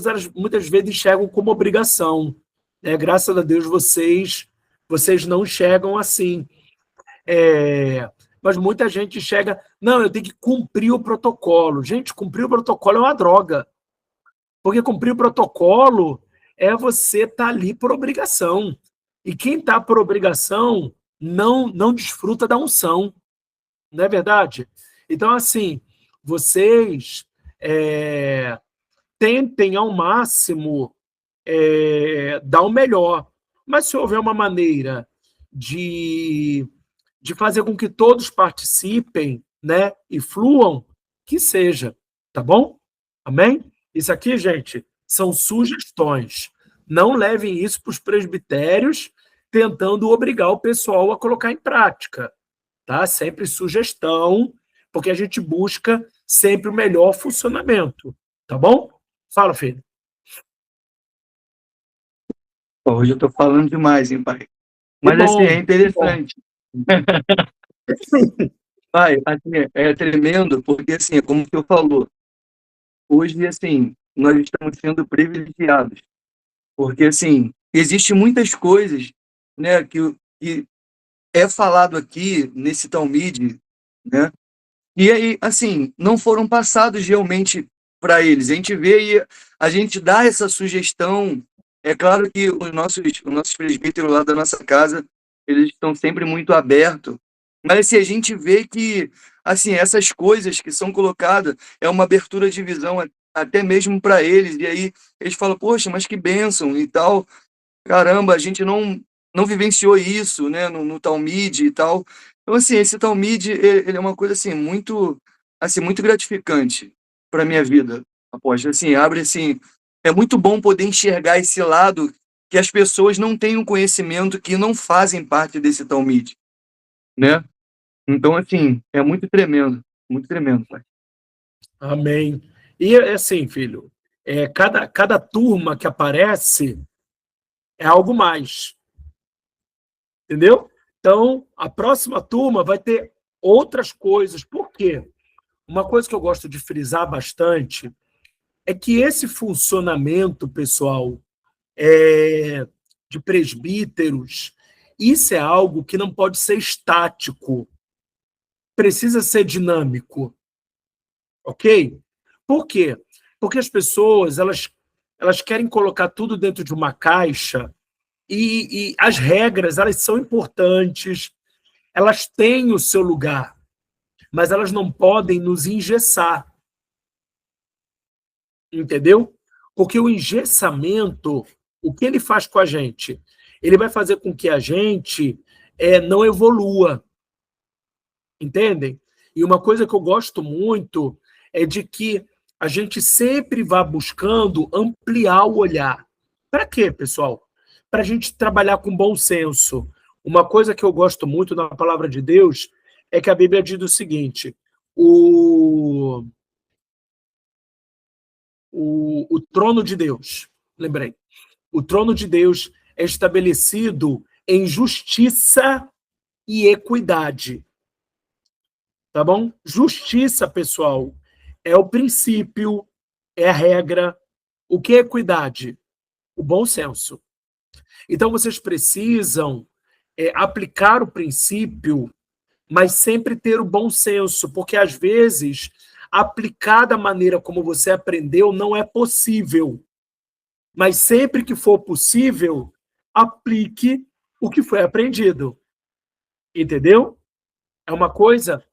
elas, muitas vezes enxergam como obrigação. Né? Graças a Deus vocês não enxergam assim. Mas muita gente enxerga, não, eu tenho que cumprir o protocolo. Gente, cumprir o protocolo é uma droga. Porque cumprir o protocolo é você estar ali por obrigação. E quem está por obrigação não desfruta da unção. Não é verdade? Então, assim, vocês tentem ao máximo dar o melhor. Mas se houver uma maneira de fazer com que todos participem, né, e fluam, que seja, tá bom? Amém? Isso aqui, gente, são sugestões. Não levem isso para os presbitérios tentando obrigar o pessoal a colocar em prática, tá? Sempre sugestão, porque a gente busca sempre o melhor funcionamento, tá bom? Fala, filho. Hoje eu estou falando demais, hein, pai? Mas assim, é interessante. Pai, assim, é tremendo, porque assim, como o senhor falou, hoje, assim, nós estamos sendo privilegiados, porque assim, existe muitas coisas, né, que é falado aqui nesse Talmide, né, e aí, assim, não foram passados realmente para eles. A gente vê e a gente dá essa sugestão. É claro que os nossos presbíteros lá da nossa casa, eles estão sempre muito abertos. Mas assim, a gente vê que assim, essas coisas que são colocadas é uma abertura de visão até mesmo para eles. E aí eles falam, poxa, mas que bênção e tal. Caramba, a gente não vivenciou isso, né, no Talmide e tal. Então, assim, esse Talmide, ele é uma coisa, assim, muito gratificante para minha vida, apóstolo. Assim, abre, assim, é muito bom poder enxergar esse lado que as pessoas não têm um conhecimento, que não fazem parte desse Talmide, né? Então, assim, é muito tremendo, pai. Amém. E assim, filho, cada turma que aparece é algo mais. Entendeu? Então, a próxima turma vai ter outras coisas. Por quê? Uma coisa que eu gosto de frisar bastante é que esse funcionamento, pessoal, de presbíteros, isso é algo que não pode ser estático. Precisa ser dinâmico. Ok? Por quê? Porque as pessoas, elas querem colocar tudo dentro de uma caixa e as regras, elas são importantes, elas têm o seu lugar, mas elas não podem nos engessar. Entendeu? Porque o engessamento, o que ele faz com a gente? Ele vai fazer com que a gente não evolua. Entendem? E uma coisa que eu gosto muito é de que a gente sempre vá buscando ampliar o olhar. Para quê, pessoal? Para a gente trabalhar com bom senso. Uma coisa que eu gosto muito na palavra de Deus é que a Bíblia diz o seguinte: o trono de Deus, lembrei, o trono de Deus é estabelecido em justiça e equidade. Tá bom? Justiça, pessoal, é o princípio, é a regra. O que é equidade? O bom senso. Então, vocês precisam aplicar o princípio, mas sempre ter o bom senso, porque, às vezes, aplicar da maneira como você aprendeu não é possível. Mas, sempre que for possível, aplique o que foi aprendido. Entendeu? É uma coisa,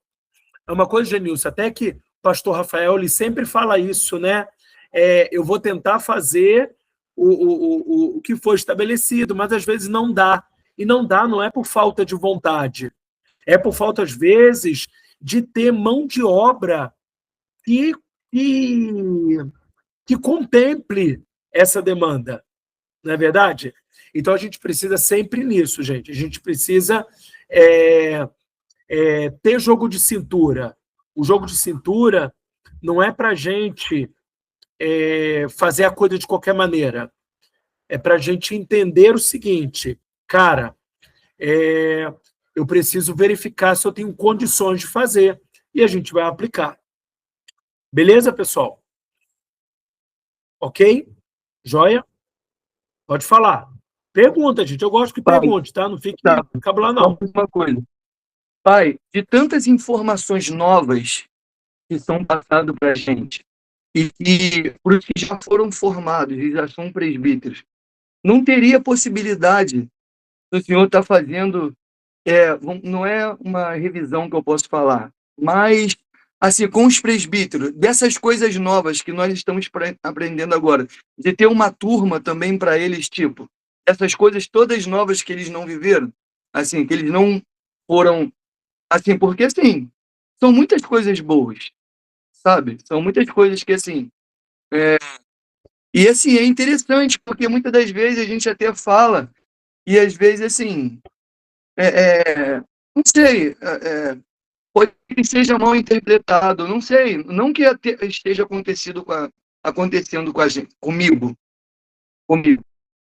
Genilson, até que o pastor Rafael ele sempre fala isso, né? Eu vou tentar fazer o que foi estabelecido, mas às vezes não dá. E não dá, não é por falta de vontade. É por falta, às vezes, de ter mão de obra que, que, que contemple essa demanda. Não é verdade? Então, a gente precisa sempre nisso, gente. A gente precisa ter jogo de cintura. O jogo de cintura não é para a gente fazer a coisa de qualquer maneira. É para a gente entender o seguinte, cara, eu preciso verificar se eu tenho condições de fazer, e a gente vai aplicar. Beleza, pessoal? Ok? Joia? Pode falar. Pergunta, gente. Eu gosto que pergunte, tá? Não fique cabular, não. Uma coisa. Pai, de tantas informações novas que são passadas para a gente, e que para os que já foram formados e já são presbíteros, não teria possibilidade do senhor estar fazendo, não é uma revisão que eu posso falar, mas assim, com os presbíteros, dessas coisas novas que nós estamos aprendendo agora, de ter uma turma também para eles, tipo, essas coisas todas novas que eles não viveram, assim, que eles não foram, assim, porque assim, são muitas coisas boas, sabe? São muitas coisas que, assim, e assim, é interessante, porque muitas das vezes a gente até fala, e às vezes, assim, não sei, pode que seja mal interpretado, não sei, não que esteja acontecendo com a gente, comigo,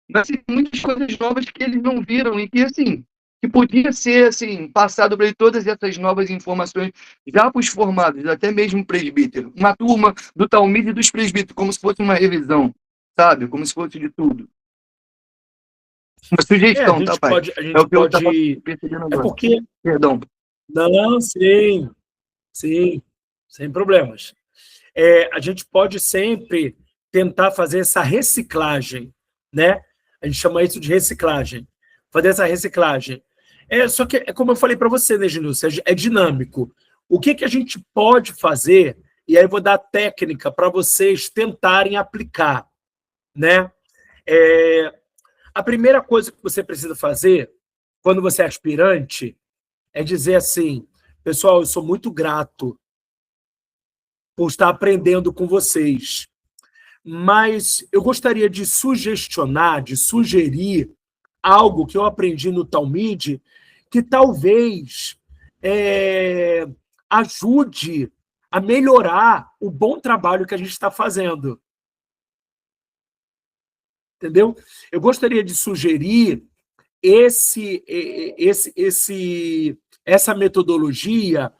mas tem muitas coisas novas que eles não viram e que, assim, que podia ser, assim, passado para ele todas essas novas informações já para os formados, até mesmo presbítero, uma turma do Talmide e dos presbíteros, como se fosse uma revisão, sabe? Como se fosse de tudo. Uma sugestão, tá, pai? A gente pode... percebendo agora. Porque... Perdão. Não, sim, sem problemas. A gente pode sempre tentar fazer essa reciclagem, né? A gente chama isso de reciclagem. Fazer essa reciclagem. Só que, como eu falei para você, né, Genilson, é dinâmico. O que a gente pode fazer, e aí eu vou dar técnica para vocês tentarem aplicar, né? A primeira coisa que você precisa fazer, quando você é aspirante, é dizer assim, pessoal, eu sou muito grato por estar aprendendo com vocês, mas eu gostaria de sugestionar, de sugerir algo que eu aprendi no Talmide que talvez ajude a melhorar o bom trabalho que a gente está fazendo. Entendeu? Eu gostaria de sugerir essa metodologia,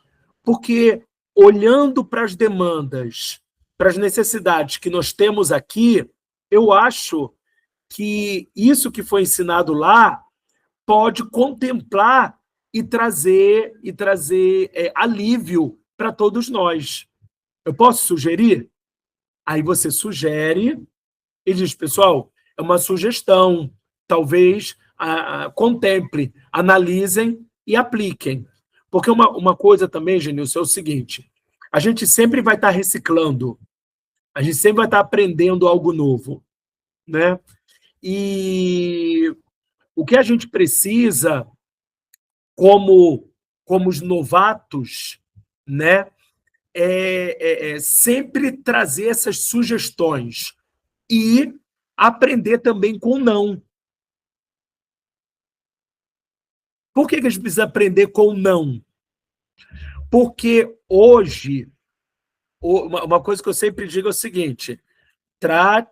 porque olhando para as demandas, para as necessidades que nós temos aqui, eu acho que isso que foi ensinado lá pode contemplar e trazer alívio para todos nós. Eu posso sugerir? Aí você sugere e diz, pessoal, é uma sugestão, talvez contemple, analisem e apliquem. Porque uma coisa também, Genilson, é o seguinte, a gente sempre vai estar reciclando, a gente sempre vai estar aprendendo algo novo, né? E o que a gente precisa, como os novatos, né, sempre trazer essas sugestões e aprender também com não. Por que a gente precisa aprender com não? Porque hoje, uma coisa que eu sempre digo é o seguinte,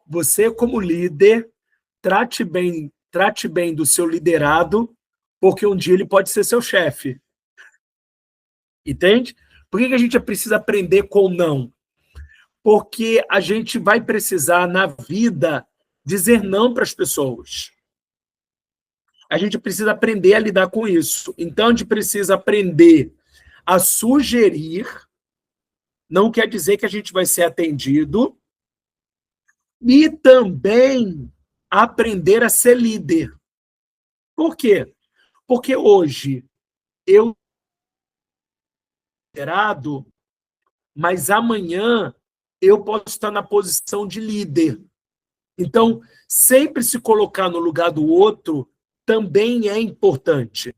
você como líder, trate bem do seu liderado, porque um dia ele pode ser seu chefe. Entende? Por que a gente precisa aprender com não? Porque a gente vai precisar, na vida, dizer não para as pessoas. A gente precisa aprender a lidar com isso. Então, a gente precisa aprender a sugerir, não quer dizer que a gente vai ser atendido, e também aprender a ser líder. Por quê? Porque hoje eu liderado, mas amanhã eu posso estar na posição de líder. Então, sempre se colocar no lugar do outro também é importante,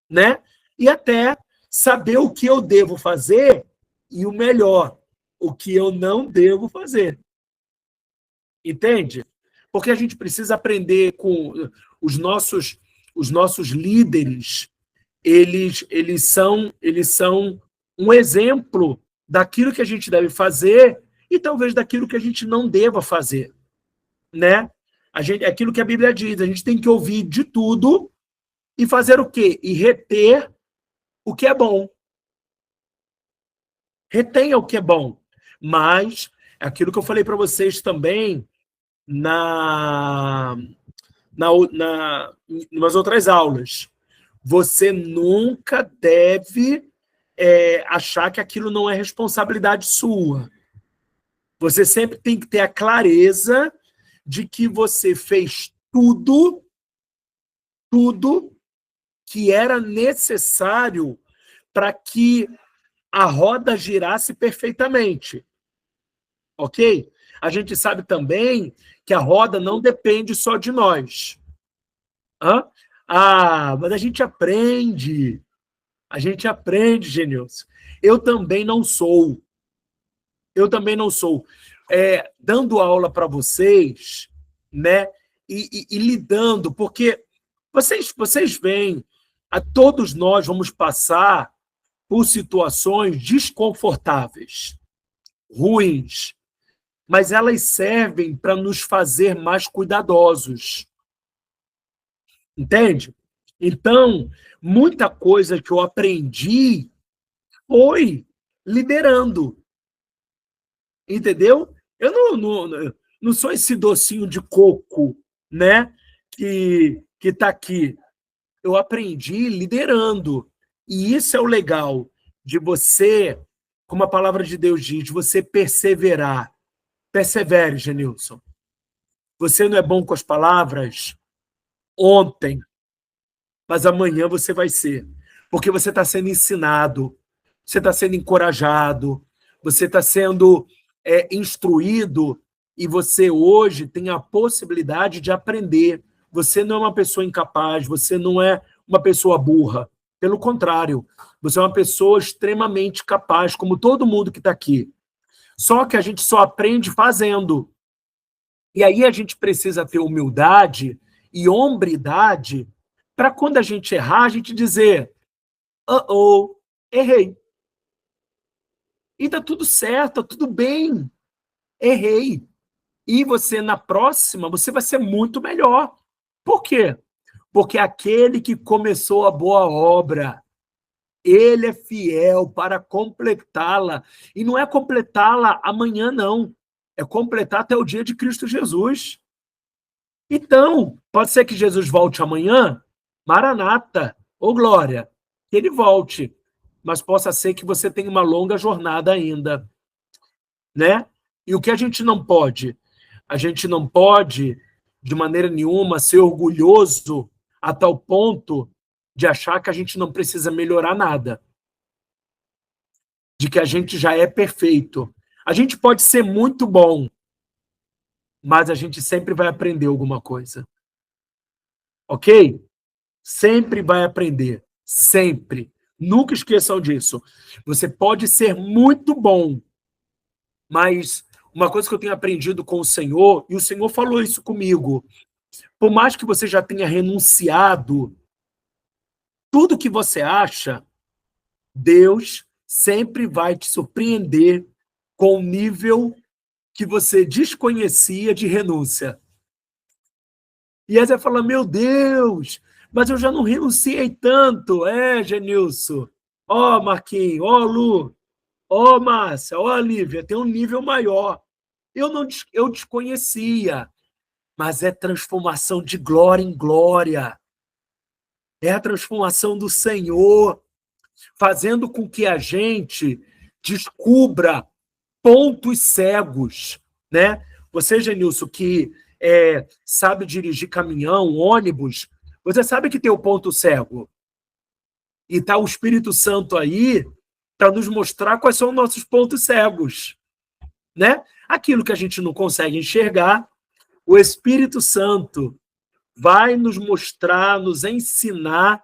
né? E até saber o que eu devo fazer e o melhor, o que eu não devo fazer. Entende? Porque a gente precisa aprender com os nossos líderes, eles são um exemplo daquilo que a gente deve fazer e talvez daquilo que a gente não deva fazer, né? É aquilo que a Bíblia diz, a gente tem que ouvir de tudo e fazer o quê? E reter o que é bom. Retenha o que é bom. Mas, é aquilo que eu falei para vocês também nas outras aulas. Você nunca deve achar que aquilo não é responsabilidade sua. Você sempre tem que ter a clareza de que você fez tudo que era necessário para que a roda girasse perfeitamente. Ok? A gente sabe também que a roda não depende só de nós. Mas a gente aprende. A gente aprende, Genilson. Eu também não sou. Dando aula para vocês, né? E lidando, porque vocês veem, todos nós vamos passar por situações desconfortáveis, ruins, mas elas servem para nos fazer mais cuidadosos. Entende? Então, muita coisa que eu aprendi foi liderando. Entendeu? Eu não sou esse docinho de coco, né? Que está aqui. Eu aprendi liderando. E isso é o legal de você, como a palavra de Deus diz, de você perseverar. Persevere, Genilson. Você não é bom com as palavras ontem, mas amanhã você vai ser. Porque você está sendo ensinado, você está sendo encorajado, você está sendo instruído e você hoje tem a possibilidade de aprender. Você não é uma pessoa incapaz, você não é uma pessoa burra. Pelo contrário, você é uma pessoa extremamente capaz, como todo mundo que está aqui. Só que a gente só aprende fazendo. E aí a gente precisa ter humildade e hombridade para quando a gente errar, a gente dizer, errei. E tá tudo certo, tá tudo bem. Errei. E você, na próxima, você vai ser muito melhor. Por quê? Porque aquele que começou a boa obra, ele é fiel para completá-la. E não é completá-la amanhã, não. É completar até o dia de Cristo Jesus. Então, pode ser que Jesus volte amanhã, Maranata, ou glória, que ele volte. Mas possa ser que você tenha uma longa jornada ainda. Né? E o que a gente não pode? A gente não pode, de maneira nenhuma, ser orgulhoso a tal ponto de achar que a gente não precisa melhorar nada. De que a gente já é perfeito. A gente pode ser muito bom, mas a gente sempre vai aprender alguma coisa. Ok? Sempre vai aprender. Sempre. Nunca esqueçam disso. Você pode ser muito bom, mas uma coisa que eu tenho aprendido com o Senhor, e o Senhor falou isso comigo, por mais que você já tenha renunciado, tudo que você acha, Deus sempre vai te surpreender com o nível que você desconhecia de renúncia. E aí você fala, meu Deus, mas eu já não renunciei tanto. Genilson, Marquinhos, Lu, Márcia, Lívia, tem um nível maior. Eu desconhecia, mas é transformação de glória em glória. É a transformação do Senhor, fazendo com que a gente descubra pontos cegos, né? Você, Genilson, que sabe dirigir caminhão, ônibus, você sabe que tem o ponto cego. E está o Espírito Santo aí para nos mostrar quais são os nossos pontos cegos, né? Aquilo que a gente não consegue enxergar, o Espírito Santo vai nos mostrar, nos ensinar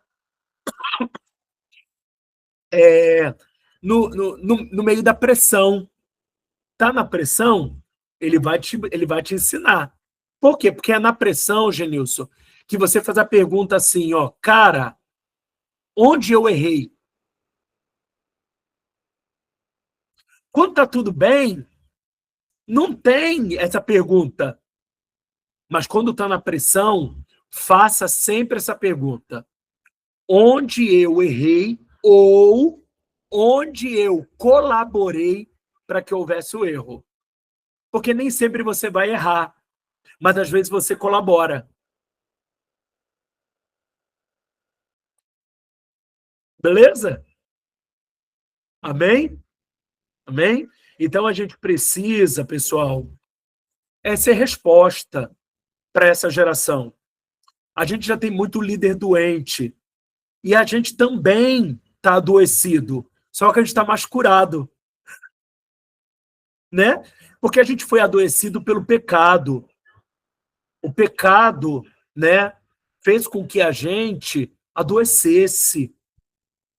no meio da pressão. Tá na pressão, ele vai te ensinar. Por quê? Porque é na pressão, Genilson, que você faz a pergunta assim, cara, onde eu errei? Quando está tudo bem, não tem essa pergunta. Mas quando está na pressão, faça sempre essa pergunta. Onde eu errei ou onde eu colaborei para que houvesse o erro? Porque nem sempre você vai errar, mas às vezes você colabora. Beleza? Amém? Amém? Então a gente precisa, pessoal, ser resposta para essa geração. A gente já tem muito líder doente e a gente também está adoecido, só que a gente está mais curado, né? Porque a gente foi adoecido pelo pecado. O pecado, né, fez com que a gente adoecesse.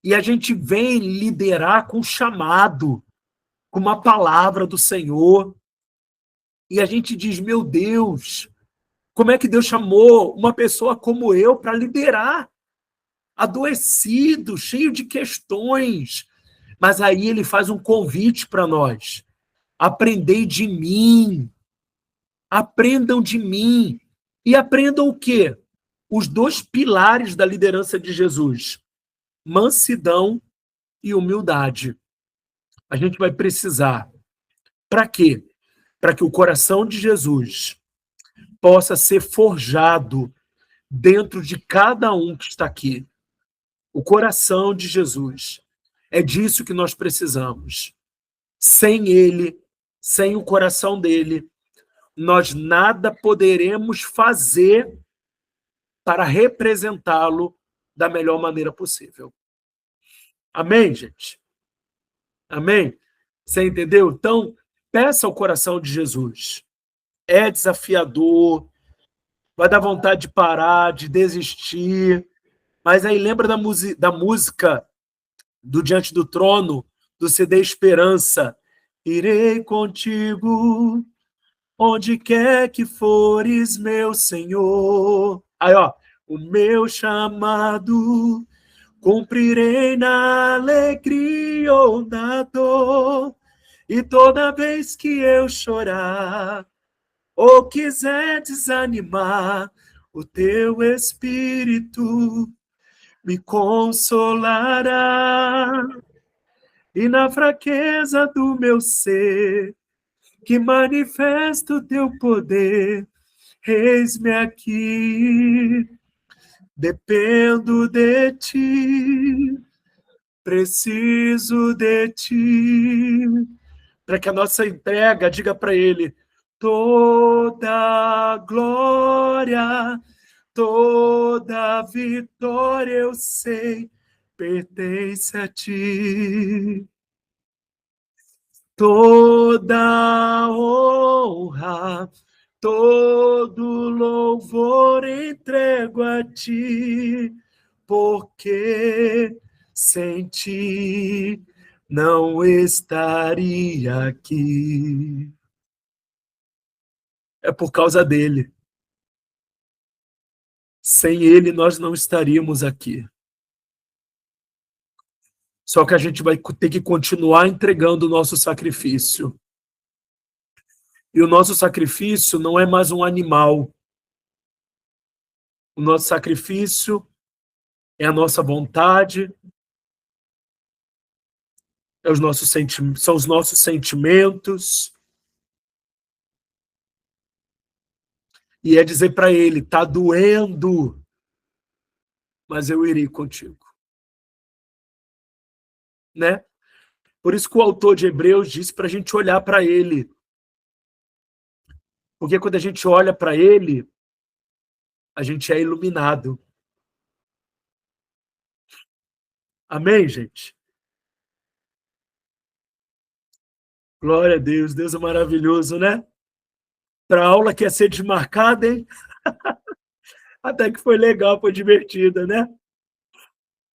E a gente vem liderar com chamado, com uma palavra do Senhor. E a gente diz, meu Deus, como é que Deus chamou uma pessoa como eu para liderar? Adoecido, cheio de questões. Mas aí ele faz um convite para nós. Aprendei de mim. Aprendam de mim. E aprendam o quê? Os 2 pilares da liderança de Jesus. Mansidão e humildade. A gente vai precisar. Para quê? Para que o coração de Jesus possa ser forjado dentro de cada um que está aqui. O coração de Jesus. É disso que nós precisamos. Sem ele, sem o coração dele, nós nada poderemos fazer para representá-lo da melhor maneira possível. Amém, gente? Amém? Você entendeu? Então, peça ao coração de Jesus. É desafiador, vai dar vontade de parar, de desistir, mas aí lembra da música do Diante do Trono, do CD Esperança. Irei contigo, onde quer que fores, meu Senhor. Aí, ó, o meu chamado cumprirei na alegria ou na dor, e toda vez que eu chorar ou quiser desanimar, o teu Espírito me consolará. E na fraqueza do meu ser, que manifesta o teu poder, eis-me aqui. Dependo de ti, preciso de ti. Para que a nossa entrega diga para ele: toda glória, toda vitória, eu sei, pertence a ti. Toda honra, todo louvor entrego a ti, porque sem ti não estaria aqui. É por causa dele. Sem ele nós não estaríamos aqui. Só que a gente vai ter que continuar entregando o nosso sacrifício. E o nosso sacrifício não é mais um animal. O nosso sacrifício é a nossa vontade, são os nossos sentimentos. E é dizer para ele: está doendo, mas eu irei contigo. Né? Por isso que o autor de Hebreus disse para a gente olhar para ele. Porque quando a gente olha para ele, a gente é iluminado. Amém, gente? Glória a Deus, Deus é maravilhoso, né? Para a aula que ia ser desmarcada, hein? Até que foi legal, foi divertida, né?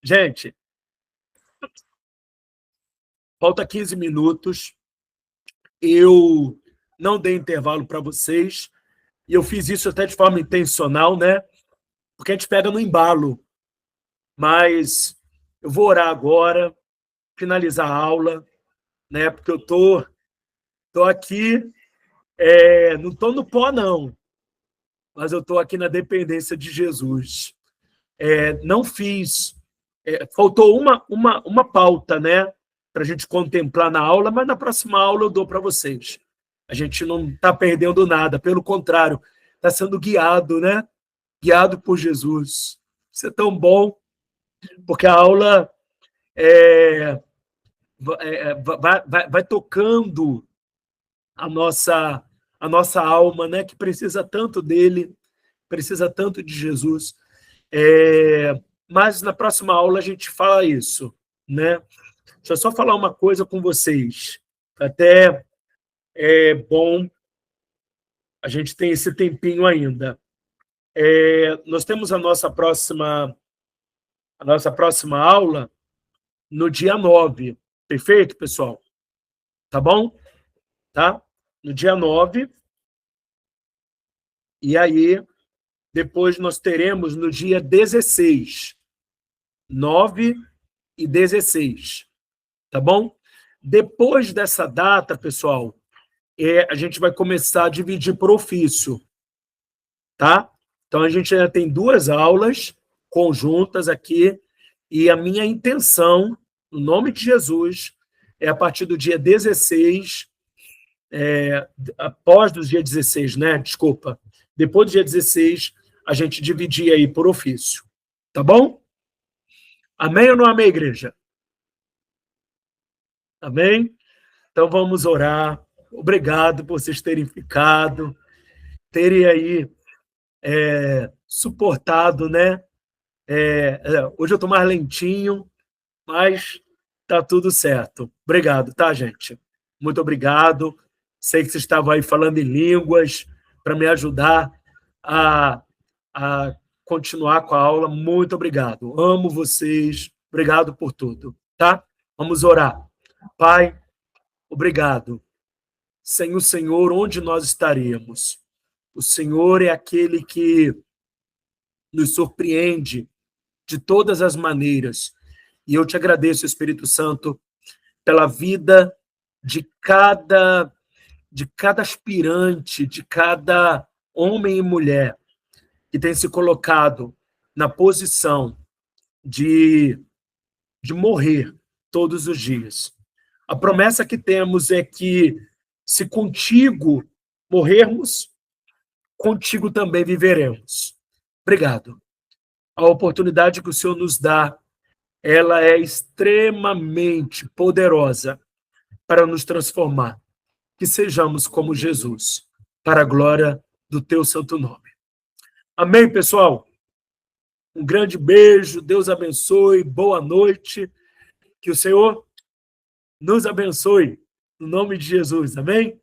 Gente, falta 15 minutos. Eu não dei intervalo para vocês. E eu fiz isso até de forma intencional, né? Porque a gente pega no embalo. Mas eu vou orar agora, finalizar a aula, né? Porque eu tô aqui, não estou no pó, não, mas eu estou aqui na dependência de Jesus. Não fiz, faltou uma pauta, né, para a gente contemplar na aula, mas na próxima aula eu dou para vocês. A gente não está perdendo nada, pelo contrário, está sendo guiado, né? Guiado por Jesus. Isso é tão bom, porque a aula vai tocando a nossa alma, né? Que precisa tanto dele, precisa tanto de Jesus. Mas na próxima aula a gente fala isso, né? Deixa eu só falar uma coisa com vocês. Até é bom a gente ter esse tempinho ainda. Nós temos a nossa próxima aula no dia 9. Perfeito, pessoal? Tá bom? Tá? No dia 9. E aí, depois nós teremos no dia 16. 9 e 16. Tá bom? Depois dessa data, pessoal, a gente vai começar a dividir por ofício. Tá? Então, a gente ainda tem 2 aulas conjuntas aqui, e a minha intenção, no nome de Jesus, a partir do dia 16, após do dia 16, né? Desculpa. Depois do dia 16, a gente dividir aí por ofício. Tá bom? Amém ou não amém, igreja? Amém? Então, vamos orar. Obrigado por vocês terem ficado, terem aí suportado, né? Hoje eu estou mais lentinho, mas tá tudo certo. Obrigado, tá, gente? Muito obrigado. Sei que vocês estavam aí falando em línguas para me ajudar a continuar com a aula. Muito obrigado. Amo vocês. Obrigado por tudo, tá? Vamos orar. Pai, obrigado. Sem o Senhor, onde nós estaríamos? O Senhor é aquele que nos surpreende de todas as maneiras. E eu te agradeço, Espírito Santo, pela vida de cada aspirante, de cada homem e mulher que tem se colocado na posição de morrer todos os dias. A promessa que temos é que, se contigo morrermos, contigo também viveremos. Obrigado. A oportunidade que o Senhor nos dá, ela é extremamente poderosa para nos transformar. Que sejamos como Jesus, para a glória do teu santo nome. Amém, pessoal? Um grande beijo, Deus abençoe, boa noite. Que o Senhor nos abençoe, no nome de Jesus, amém?